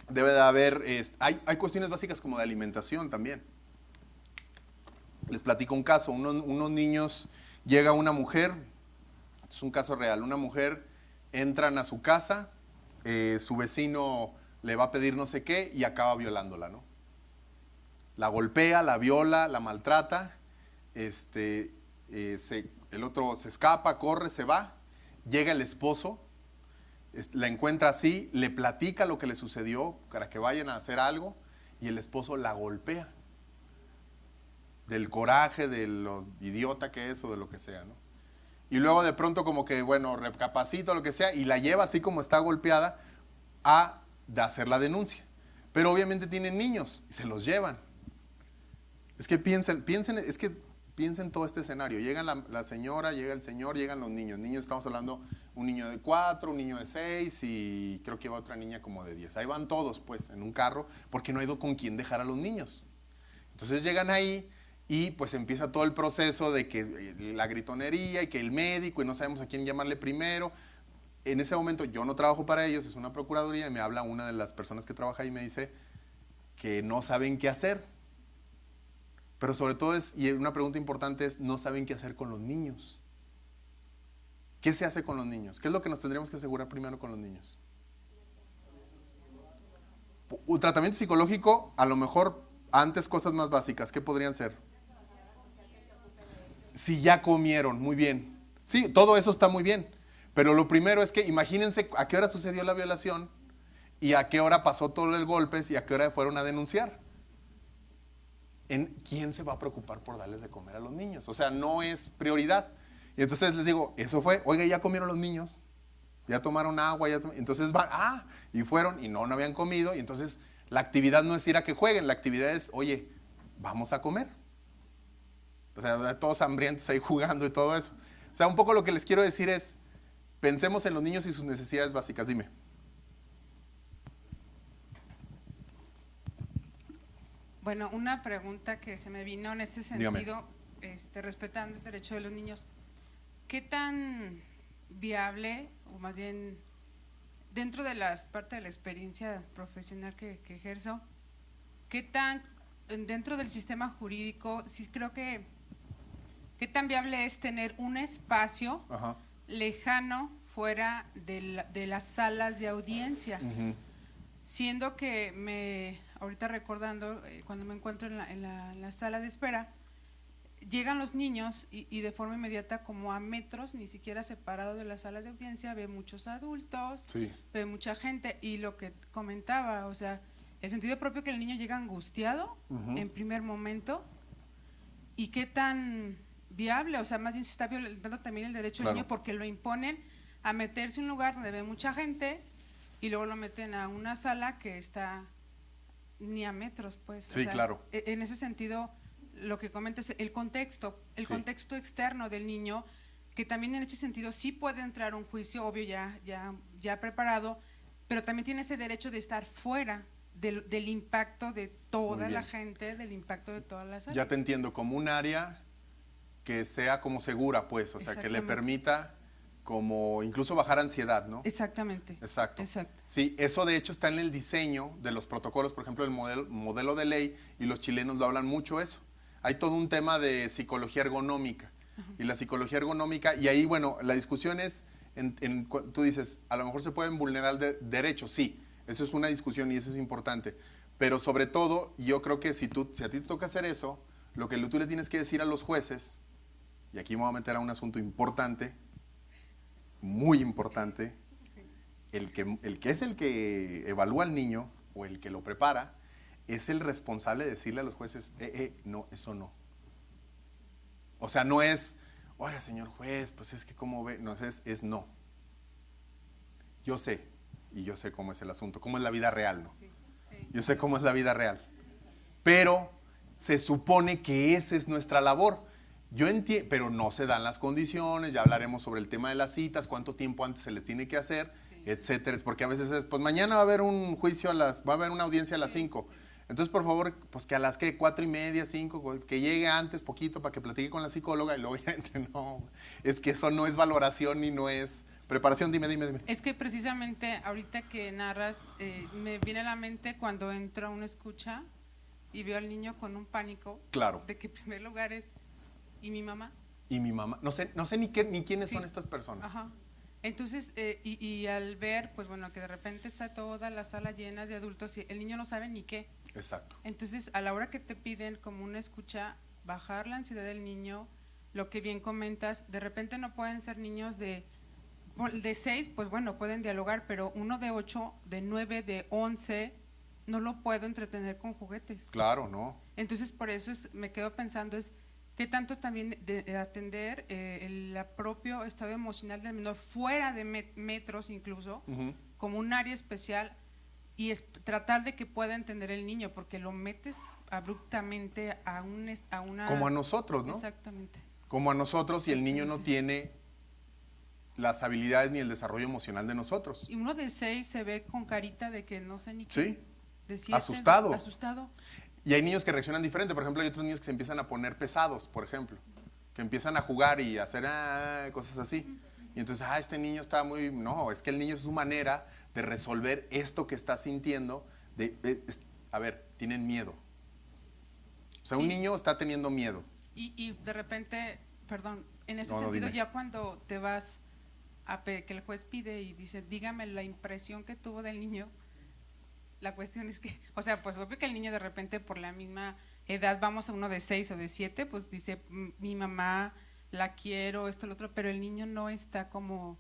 Debe de haber, hay cuestiones básicas como de alimentación también. Les platico un caso, unos niños, llega una mujer, es un caso real, una mujer, entran a su casa, su vecino le va a pedir no sé qué y acaba violándola, ¿no? La golpea, la viola, la maltrata, el otro se escapa, corre, se va, llega el esposo, la encuentra así, le platica lo que le sucedió para que vayan a hacer algo y el esposo la golpea del coraje, de lo idiota que es o de lo que sea, ¿no? Y luego de pronto como que, bueno, recapacita o lo que sea y la lleva así como está golpeada a hacer la denuncia. Pero obviamente tienen niños y se los llevan. Es que piensen todo este escenario. Llega la señora, llega el señor, llegan los niños. Niños, estamos hablando un niño de 4, un niño de 6 y creo que va otra niña como de 10. Ahí van todos, pues, en un carro, porque no hay con quién dejar a los niños. Entonces llegan ahí y pues empieza todo el proceso de que la gritonería y que el médico y no sabemos a quién llamarle primero. En ese momento yo no trabajo para ellos, es una procuraduría y me habla una de las personas que trabaja ahí y me dice que no saben qué hacer. Pero sobre todo y una pregunta importante es, no saben qué hacer con los niños. ¿Qué se hace con los niños? ¿Qué es lo que nos tendríamos que asegurar primero con los niños? Un tratamiento psicológico, a lo mejor antes cosas más básicas, ¿qué podrían ser? Si ya comieron, muy bien. Sí, todo eso está muy bien. Pero lo primero es que imagínense a qué hora sucedió la violación y a qué hora pasó todo el golpe y a qué hora fueron a denunciar. ¿Quién se va a preocupar por darles de comer a los niños? O sea, no es prioridad. Y entonces les digo, eso fue, oiga, ya comieron los niños, ya tomaron agua, entonces van, y fueron y no habían comido. Y entonces la actividad no es ir a que jueguen, la actividad es, oye, vamos a comer. O sea, todos hambrientos ahí jugando y todo eso. O sea, un poco lo que les quiero decir es, pensemos en los niños y sus necesidades básicas. Dime. Bueno, una pregunta que se me vino en este sentido, respetando el derecho de los niños. ¿Qué tan viable, o más bien dentro de parte de la experiencia profesional que ejerzo, qué tan dentro del sistema jurídico, sí creo que qué tan viable es tener un espacio lejano fuera de las salas de audiencia? Siendo que ahorita recordando, cuando me encuentro en la sala de espera, llegan los niños y de forma inmediata, como a metros, ni siquiera separado de las salas de audiencia, ve muchos adultos, ve mucha gente, y lo que comentaba, o sea, el sentido propio que el niño llega angustiado en primer momento, y qué tan viable, o sea, más bien se está violentando también el derecho del niño, porque lo imponen a meterse en un lugar donde ve mucha gente, y luego lo meten a una sala que está ni a metros, pues. Sí, o sea, claro. En ese sentido, lo que comentas, el contexto externo del niño, que también en ese sentido sí puede entrar a un juicio, obvio, ya preparado, pero también tiene ese derecho de estar fuera del impacto de toda la gente, del impacto de todas las áreas. Ya te entiendo, como un área que sea como segura, pues, o sea, que le permita como incluso bajar ansiedad, ¿no? Exactamente. Exacto. Exacto. Sí, eso de hecho está en el diseño de los protocolos, por ejemplo, el modelo de ley, y los chilenos lo hablan mucho eso. Hay todo un tema de psicología ergonómica. Y la psicología ergonómica, y ahí, bueno, la discusión es, tú dices, a lo mejor se pueden vulnerar derechos, sí, eso es una discusión y eso es importante. Pero sobre todo, yo creo que si a ti te toca hacer eso, lo que tú le tienes que decir a los jueces, y aquí me voy a meter a un asunto importante, muy importante, el que es el que evalúa al niño o el que lo prepara, es el responsable de decirle a los jueces, no, eso no. O sea, no es, oiga, señor juez, pues es que cómo ve, no, es no. Yo sé, y yo sé cómo es el asunto, cómo es la vida real, ¿no? Yo sé cómo es la vida real. Pero se supone que esa es nuestra labor. Yo entiendo, pero no se dan las condiciones, ya hablaremos sobre el tema de las citas, cuánto tiempo antes se le tiene que hacer, etcétera. Porque a veces es, pues mañana va a haber un juicio va a haber una audiencia a las 5. Entonces, por favor, pues que a las 4:30, 5, que llegue antes poquito para que platique con la psicóloga y luego ya entre. No, es que eso no es valoración ni no es preparación. Dime. Es que precisamente ahorita que narras, me viene a la mente cuando entro a una escucha y veo al niño con un pánico. Claro. De que en primer lugar es, ¿y mi mamá? Y mi mamá, no sé ni quiénes son estas personas. Ajá. Entonces, y al ver, pues bueno, que de repente está toda la sala llena de adultos y el niño no sabe ni qué. Exacto. Entonces, a la hora que te piden como una escucha, bajar la ansiedad del niño, lo que bien comentas, de repente no pueden ser niños de 6, pues bueno, pueden dialogar, pero uno de 8, de 9, de 11, no lo puedo entretener con juguetes. Claro, no. Entonces, por eso me quedo pensando qué tanto también de atender el propio estado emocional del menor fuera de metros incluso, como un área especial, y tratar de que pueda entender el niño, porque lo metes abruptamente a una... Como a nosotros, ¿no? Exactamente. Como a nosotros, y el niño no tiene las habilidades ni el desarrollo emocional de nosotros. Y uno de 6 se ve con carita de que no sé ni qué. Sí, de 7, asustado. Asustado. Y hay niños que reaccionan diferente. Por ejemplo, hay otros niños que se empiezan a poner pesados, por ejemplo, que empiezan a jugar y a hacer cosas así. Y entonces, este niño está muy... No, es que el niño es su manera de resolver esto que está sintiendo. A ver, tienen miedo. O sea, un niño está teniendo miedo. Y de repente, perdón, en ese No, sentido, dime. ya cuando te vas que el juez pide y dice, dígame la impresión que tuvo del niño, la cuestión es que, o sea, pues obvio que el niño de repente por la misma edad, vamos a uno de 6 o de 7, pues dice, mi mamá la quiero, esto, lo otro, pero el niño no está como,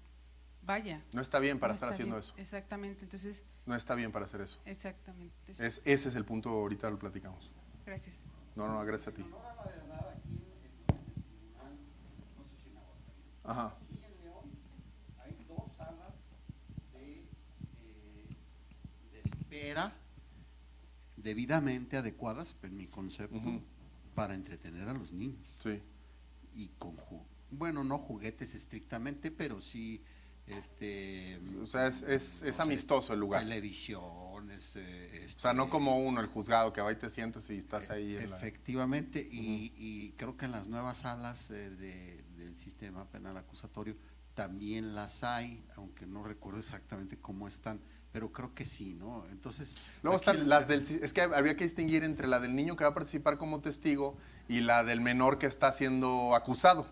vaya. No está bien para no estar está haciendo bien. eso. Exactamente, entonces, No está bien para hacer eso. exactamente. Ese es el punto, ahorita lo platicamos. Gracias. No, gracias a ti. En honor a la verdad, aquí en el tribunal, no sé si en Aguascalientes, Ajá. aquí en León hay 2 salas de espera debidamente adecuadas, en mi concepto, Ujú. para entretener a los niños. Sí. Y con, bueno, no juguetes estrictamente, pero sí, O sea, es no sé, amistoso el lugar. televisiones, O sea, no como uno, el juzgado, que va y te sientas y estás ahí en la... efectivamente, y creo que en las nuevas salas del sistema penal acusatorio también las hay, aunque no recuerdo exactamente cómo están, pero creo que sí, ¿no? Entonces, Luego aquí están las del... Es que habría que distinguir entre la del niño que va a participar como testigo y la del menor que está siendo acusado.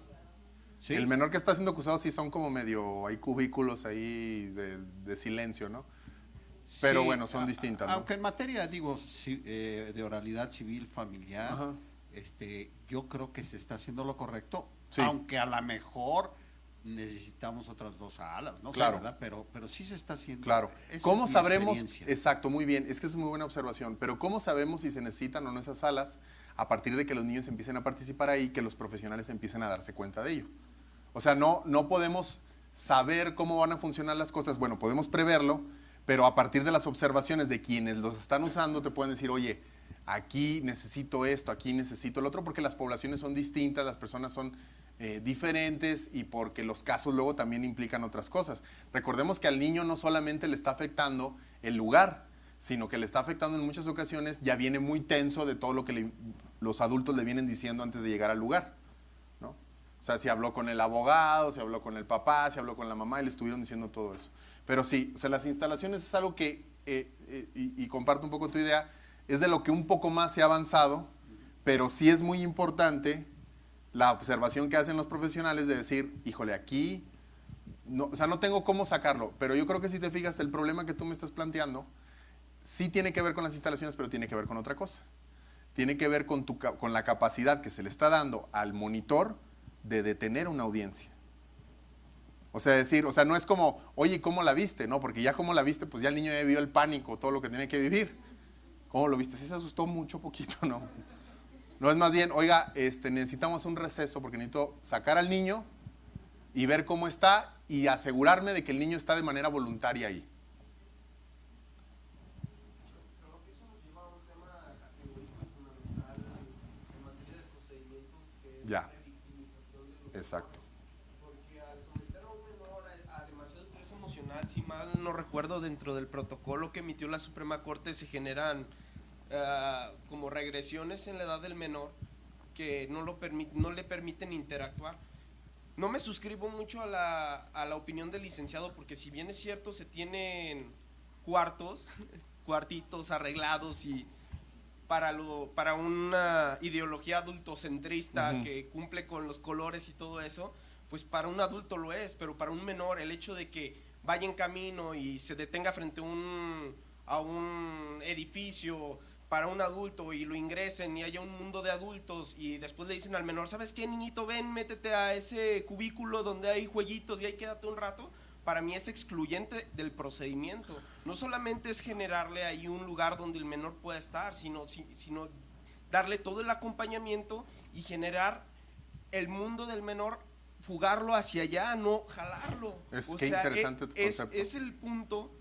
¿sí? El menor que está siendo acusado sí son como medio, hay cubículos ahí de silencio, ¿no? Pero Sí, bueno, son distintas, ¿no? Aunque en materia, digo, de oralidad civil familiar, Ajá. yo creo que se está haciendo lo correcto, Sí. aunque a lo mejor necesitamos otras 2 salas, no Claro. sé, ¿verdad? Pero sí se está haciendo. Claro. Esa ¿Cómo es mi sabremos? experiencia. Exacto, muy bien. Es que es muy buena observación. Pero ¿cómo sabemos si se necesitan o no esas salas a partir de que los niños empiecen a participar ahí, que los profesionales empiecen a darse cuenta de ello? O sea, no podemos saber cómo van a funcionar las cosas. Bueno, podemos preverlo, pero a partir de las observaciones de quienes los están usando, te pueden decir, oye, aquí necesito esto, aquí necesito el otro, porque las poblaciones son distintas, las personas son diferentes y porque los casos luego también implican otras cosas. Recordemos que al niño no solamente le está afectando el lugar, sino que le está afectando en muchas ocasiones, ya viene muy tenso de todo lo que los adultos le vienen diciendo antes de llegar al lugar, ¿no? O sea, si habló con el abogado, si habló con el papá, si habló con la mamá y le estuvieron diciendo todo eso. Pero sí, o sea, las instalaciones es algo que, y comparto un poco tu idea, es de lo que un poco más se ha avanzado, pero sí es muy importante la observación que hacen los profesionales de decir, híjole, aquí, no, o sea, no tengo cómo sacarlo, pero yo creo que si te fijas, el problema que tú me estás planteando, sí tiene que ver con las instalaciones, pero tiene que ver con otra cosa. Tiene que ver con la capacidad que se le está dando al monitor de detener una audiencia. O sea, decir, o sea, no es como, oye, ¿cómo la viste? No, porque ya como la viste, pues ya el niño ya vivió el pánico, todo lo que tenía que vivir. ¿Cómo lo viste? Sí se asustó mucho, poquito, ¿no? No, es más bien, oiga, necesitamos un receso porque necesito sacar al niño y ver cómo está y asegurarme de que el niño está de manera voluntaria ahí. Creo que eso nos lleva a un tema categórico y fundamental en materia de procedimientos, que es Ya. la revictimización de los Exacto. menores. Porque al someter a un menor a demasiado estrés emocional, si mal no recuerdo, dentro del protocolo que emitió la Suprema Corte se generan como regresiones en la edad del menor que no le permiten interactuar. No me suscribo mucho a la opinión del licenciado, porque si bien es cierto, se tienen cuartitos arreglados y para una ideología adultocentrista que cumple con los colores y todo eso, pues para un adulto lo es, pero para un menor el hecho de que vaya en camino y se detenga frente a un edificio para un adulto y lo ingresen y haya un mundo de adultos y después le dicen al menor, ¿sabes qué, niñito? Ven, métete a ese cubículo donde hay jueguitos y ahí quédate un rato. Para mí es excluyente del procedimiento. No solamente es generarle ahí un lugar donde el menor pueda estar, sino darle todo el acompañamiento y generar el mundo del menor, fugarlo hacia allá, no jalarlo. Qué interesante tu concepto. Es el punto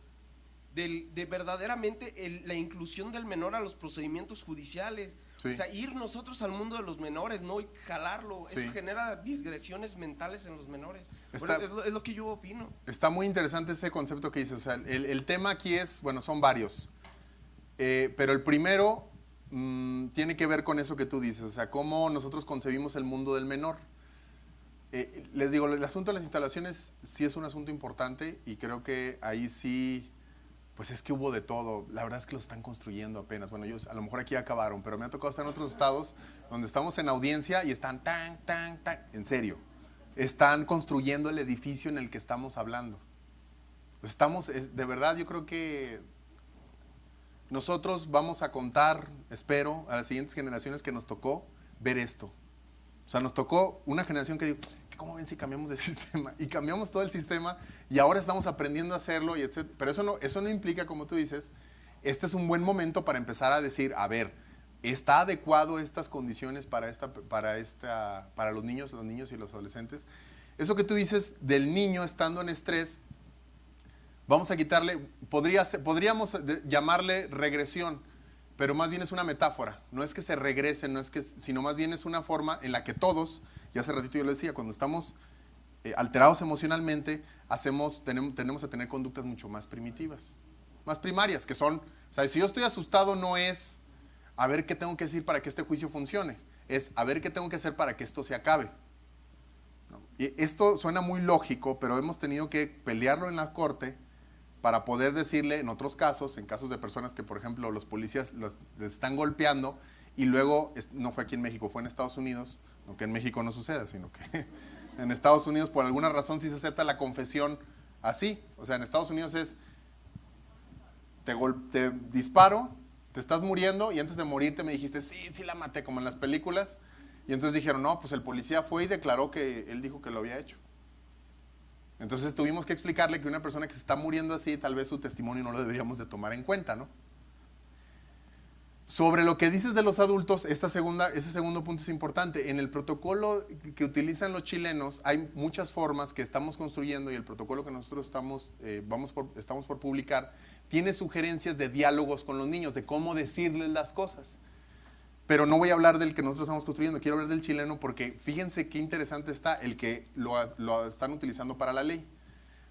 de verdaderamente la inclusión del menor a los procedimientos judiciales. Sí. O sea, ir nosotros al mundo de los menores, no jalarlo. Sí. Eso genera digresiones mentales en los menores. Está, bueno, es lo que yo opino. Está muy interesante ese concepto que dices. O sea, el tema aquí es, bueno, son varios. Pero el primero tiene que ver con eso que tú dices. O sea, cómo nosotros concebimos el mundo del menor. Les digo, el asunto de las instalaciones sí es un asunto importante y creo que ahí sí, pues es que hubo de todo. La verdad es que lo están construyendo apenas. Bueno, ellos a lo mejor aquí acabaron, pero me ha tocado estar en otros estados donde estamos en audiencia y están en serio, están construyendo el edificio en el que estamos hablando. De verdad, yo creo que nosotros vamos a contar, espero, a las siguientes generaciones que nos tocó ver esto. O sea, nos tocó una generación que dijo, ¿cómo ven si cambiamos de sistema? Y cambiamos todo el sistema y ahora estamos aprendiendo a hacerlo, y etc. Pero eso no implica, como tú dices, este es un buen momento para empezar a decir, a ver, ¿está adecuado estas condiciones para los niños y los adolescentes? Eso que tú dices del niño estando en estrés, vamos a quitarle, podríamos llamarle regresión, pero más bien es una metáfora. No es que se regresen, sino más bien es una forma en la que todos, y hace ratito yo lo decía, cuando estamos alterados emocionalmente, tenemos a tener conductas mucho más primitivas, más primarias, que son, o sea, si yo estoy asustado no es a ver qué tengo que decir para que este juicio funcione, es a ver qué tengo que hacer para que esto se acabe. ¿No? Y esto suena muy lógico, pero hemos tenido que pelearlo en la corte para poder decirle, en otros casos, en casos de personas que, por ejemplo, los policías les están golpeando y luego, no fue aquí en México, fue en Estados Unidos, aunque en México no suceda, sino que en Estados Unidos por alguna razón sí se acepta la confesión así. O sea, en Estados Unidos es, te disparo, te estás muriendo y antes de morirte me dijiste, sí la maté, como en las películas. Y entonces dijeron, no, pues el policía fue y declaró que él dijo que lo había hecho. Entonces tuvimos que explicarle que una persona que se está muriendo así, tal vez su testimonio no lo deberíamos de tomar en cuenta, ¿no? Sobre lo que dices de los adultos, ese segundo punto es importante. En el protocolo que utilizan los chilenos hay muchas formas que estamos construyendo y el protocolo que nosotros estamos por publicar tiene sugerencias de diálogos con los niños, de cómo decirles las cosas. Pero no voy a hablar del que nosotros estamos construyendo, quiero hablar del chileno porque fíjense qué interesante está el que lo están utilizando para la ley.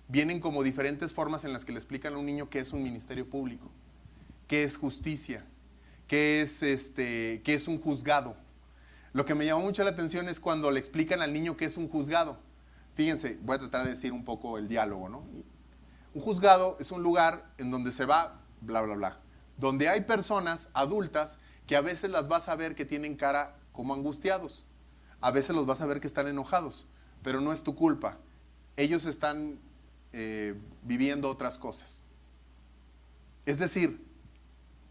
Vienen como diferentes formas en las que le explican a un niño qué es un ministerio público, qué es justicia, qué es un juzgado. Lo que me llamó mucho la atención es cuando le explican al niño qué es un juzgado. Fíjense, voy a tratar de decir un poco el diálogo, ¿no? Un juzgado es un lugar en donde se va, bla, bla, bla, donde hay personas adultas que a veces las vas a ver que tienen cara como angustiados, a veces los vas a ver que están enojados, pero no es tu culpa. Ellos están viviendo otras cosas. Es decir,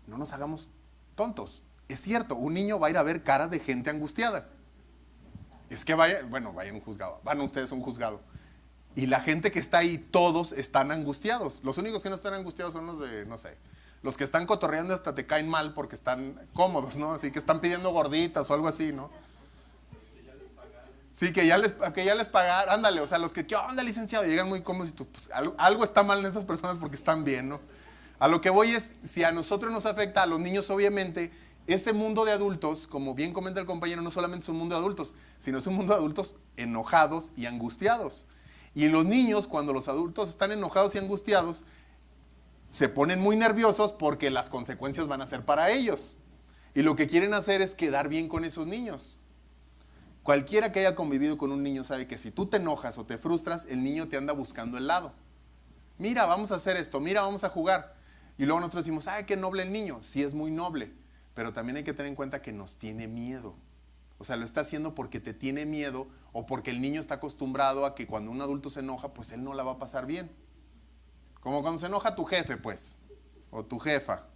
no nos hagamos tontos. Es cierto, un niño va a ir a ver caras de gente angustiada. Es que vaya a un juzgado, van ustedes a un juzgado. Y la gente que está ahí, todos están angustiados. Los únicos que no están angustiados son los de, no sé, los que están cotorreando hasta te caen mal porque están cómodos, ¿no? Así que están pidiendo gorditas o algo así, ¿no? Sí, que ya les pagaron, ándale, o sea, los que, ¿qué onda, licenciado? Llegan muy cómodos y tú, pues algo está mal en esas personas porque están bien, ¿no? A lo que voy es, si a nosotros nos afecta, a los niños obviamente, ese mundo de adultos, como bien comenta el compañero, no solamente es un mundo de adultos, sino es un mundo de adultos enojados y angustiados. Y los niños, cuando los adultos están enojados y angustiados, se ponen muy nerviosos porque las consecuencias van a ser para ellos. Y lo que quieren hacer es quedar bien con esos niños. Cualquiera que haya convivido con un niño sabe que si tú te enojas o te frustras, el niño te anda buscando el lado. Mira, vamos a hacer esto, mira, vamos a jugar. Y luego nosotros decimos, ¡ay, qué noble el niño! Sí, es muy noble, pero también hay que tener en cuenta que nos tiene miedo. O sea, lo está haciendo porque te tiene miedo o porque el niño está acostumbrado a que cuando un adulto se enoja, pues él no la va a pasar bien. Como cuando se enoja tu jefe, pues, o tu jefa,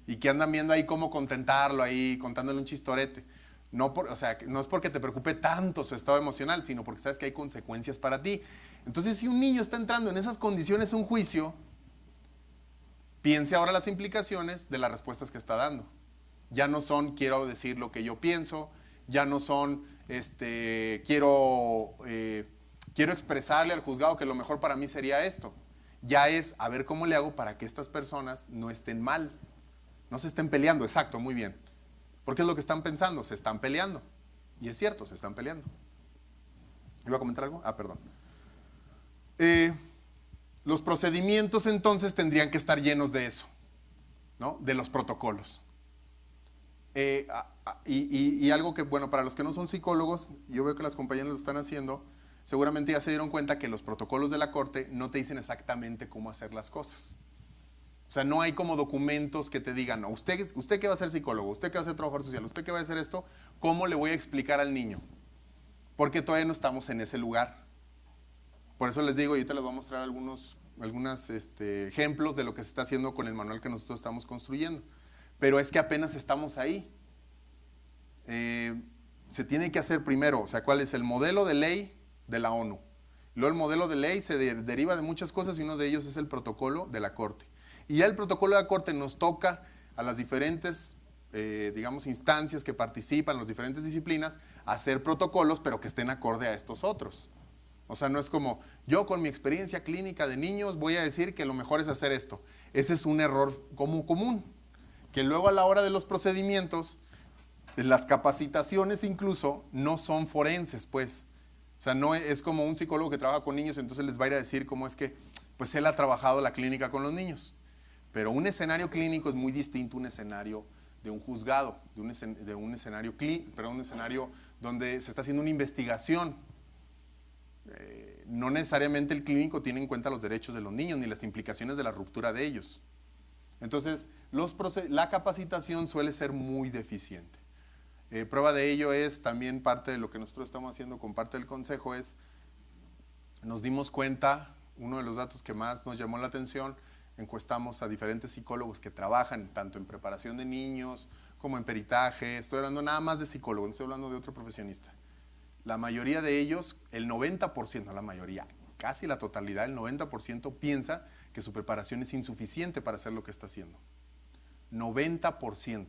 y que andan viendo ahí cómo contentarlo, ahí contándole un chistorete. No es porque te preocupe tanto su estado emocional, sino porque sabes que hay consecuencias para ti. Entonces, si un niño está entrando en esas condiciones a un juicio, piense ahora las implicaciones de las respuestas que está dando. Ya no son, quiero decir lo que yo pienso, ya no son, quiero expresarle al juzgado que lo mejor para mí sería esto. Ya es a ver cómo le hago para que estas personas no estén mal, no se estén peleando. Exacto, muy bien. Porque es lo que están pensando, se están peleando. Y es cierto, se están peleando. ¿Iba a comentar algo? Perdón. Los procedimientos entonces tendrían que estar llenos de eso, ¿no? De los protocolos. Y algo que, bueno, para los que no son psicólogos, yo veo que las compañeras lo están haciendo, seguramente ya se dieron cuenta que los protocolos de la corte no te dicen exactamente cómo hacer las cosas. O sea, no hay como documentos que te digan, no, usted que va a ser psicólogo, usted que va a ser trabajador social, usted que va a hacer esto, ¿cómo le voy a explicar al niño? Porque todavía no estamos en ese lugar. Por eso les digo, y ahorita les voy a mostrar algunos ejemplos de lo que se está haciendo con el manual que nosotros estamos construyendo. Pero es que apenas estamos ahí. se tiene que hacer primero, o sea, cuál es el modelo de ley de la ONU. Luego el modelo de ley se deriva de muchas cosas y uno de ellos es el protocolo de la Corte. Y ya el protocolo de la Corte nos toca a las diferentes, digamos, instancias que participan, las diferentes disciplinas, hacer protocolos, pero que estén acorde a estos otros. O sea, no es como, yo con mi experiencia clínica de niños voy a decir que lo mejor es hacer esto. Ese es un error común, que luego a la hora de los procedimientos, las capacitaciones incluso no son forenses, pues. O sea, no es como un psicólogo que trabaja con niños, entonces les va a ir a decir cómo es que, pues él ha trabajado la clínica con los niños. Pero un escenario clínico es muy distinto a un escenario de un juzgado, de un escenario donde se está haciendo una investigación. No necesariamente el clínico tiene en cuenta los derechos de los niños ni las implicaciones de la ruptura de ellos. Entonces, la capacitación suele ser muy deficiente. Prueba de ello es también parte de lo que nosotros estamos haciendo con parte del consejo nos dimos cuenta, uno de los datos que más nos llamó la atención, encuestamos a diferentes psicólogos que trabajan tanto en preparación de niños como en peritaje, estoy hablando nada más de psicólogos, no estoy hablando de otro profesionista. La mayoría de ellos, el 90%, no la mayoría, casi la totalidad, el 90% piensa que su preparación es insuficiente para hacer lo que está haciendo. 90%.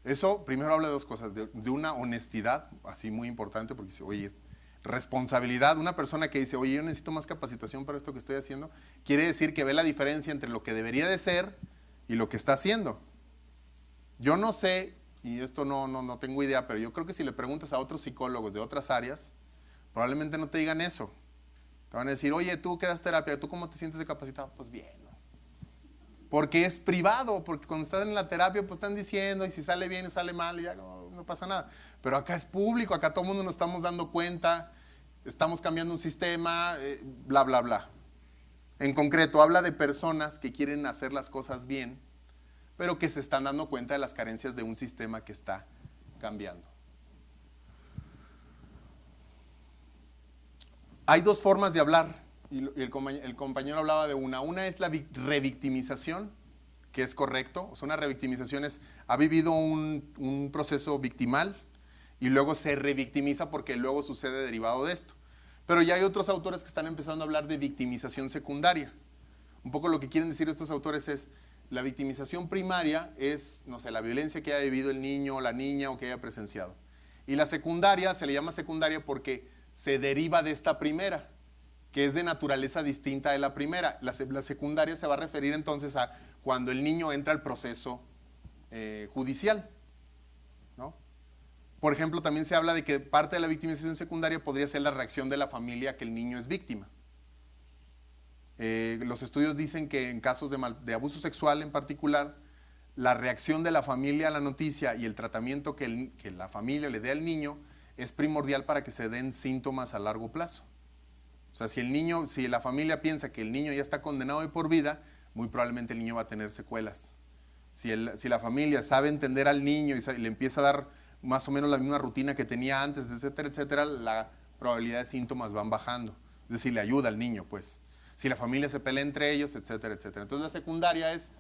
Eso primero habla de dos cosas, de una honestidad, así muy importante, porque dice, oye, responsabilidad. Una persona que dice, oye, yo necesito más capacitación para esto que estoy haciendo, quiere decir que ve la diferencia entre lo que debería de ser y lo que está haciendo. Yo no sé, y esto no tengo idea, pero yo creo que si le preguntas a otros psicólogos de otras áreas, probablemente no te digan eso. Te van a decir, oye, tú que das terapia, ¿tú cómo te sientes de capacitado? Pues bien, ¿no? Porque es privado, porque cuando estás en la terapia pues están diciendo y si sale bien y sale mal y ya no pasa nada. Pero acá es público, acá todo el mundo nos estamos dando cuenta, estamos cambiando un sistema, bla, bla, bla. En concreto, habla de personas que quieren hacer las cosas bien, pero que se están dando cuenta de las carencias de un sistema que está cambiando. Hay dos formas de hablar. Y el compañero hablaba de una es la revictimización, que es correcto. O sea, una revictimización es, ha vivido un proceso victimal y luego se revictimiza porque luego sucede derivado de esto. Pero ya hay otros autores que están empezando a hablar de victimización secundaria. Un poco lo que quieren decir estos autores es, la victimización primaria es, no sé, la violencia que haya vivido el niño o la niña o que haya presenciado. Y la secundaria, se le llama secundaria porque se deriva de esta primera, que es de naturaleza distinta de la primera. La secundaria se va a referir entonces a cuando el niño entra al proceso judicial, ¿no? Por ejemplo, también se habla de que parte de la victimización secundaria podría ser la reacción de la familia a que el niño es víctima. Los estudios dicen que en casos de abuso sexual en particular, la reacción de la familia a la noticia y el tratamiento que la familia le dé al niño es primordial para que se den síntomas a largo plazo. O sea, si la familia piensa que el niño ya está condenado de por vida, muy probablemente el niño va a tener secuelas. Si la familia sabe entender al niño y le empieza a dar más o menos la misma rutina que tenía antes, etcétera, etcétera, la probabilidad de síntomas van bajando. Es decir, le ayuda al niño, pues. Si la familia se pelea entre ellos, etcétera, etcétera. Entonces la secundaria es,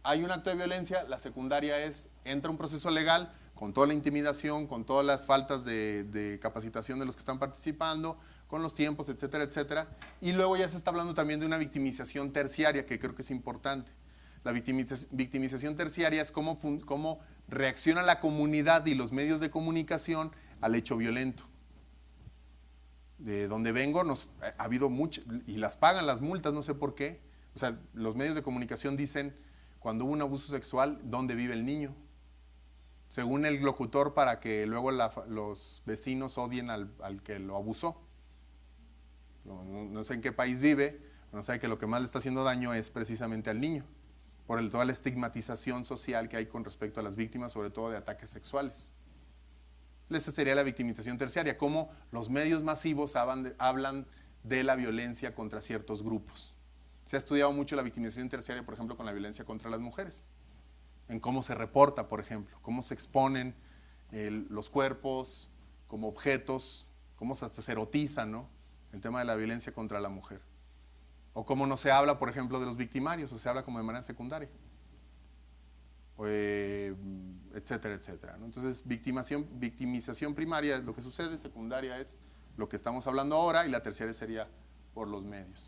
hay un acto de violencia, la secundaria es, entra un proceso legal con toda la intimidación, con todas las faltas de capacitación de los que están participando, con los tiempos, etcétera, etcétera. Y luego ya se está hablando también de una victimización terciaria, que creo que es importante. La victimización terciaria es cómo reacciona la comunidad y los medios de comunicación al hecho violento. De donde vengo, ha habido muchas, y las pagan las multas, no sé por qué. O sea, los medios de comunicación dicen, cuando hubo un abuso sexual, ¿dónde vive el niño? Según el locutor, para que luego los vecinos odien al que lo abusó. No sé en qué país vive, no sabe que lo que más le está haciendo daño es precisamente al niño, por toda la estigmatización social que hay con respecto a las víctimas, sobre todo de ataques sexuales. Esa sería la victimización terciaria, cómo los medios masivos hablan de la violencia contra ciertos grupos. Se ha estudiado mucho la victimización terciaria, por ejemplo, con la violencia contra las mujeres, en cómo se reporta, por ejemplo, cómo se exponen los cuerpos como objetos, cómo hasta se erotiza, ¿no?, el tema de la violencia contra la mujer. O cómo no se habla, por ejemplo, de los victimarios, o se habla como de manera secundaria. etcétera, etcétera, ¿no? Entonces, victimización primaria es lo que sucede, secundaria es lo que estamos hablando ahora y la terciaria sería por los medios.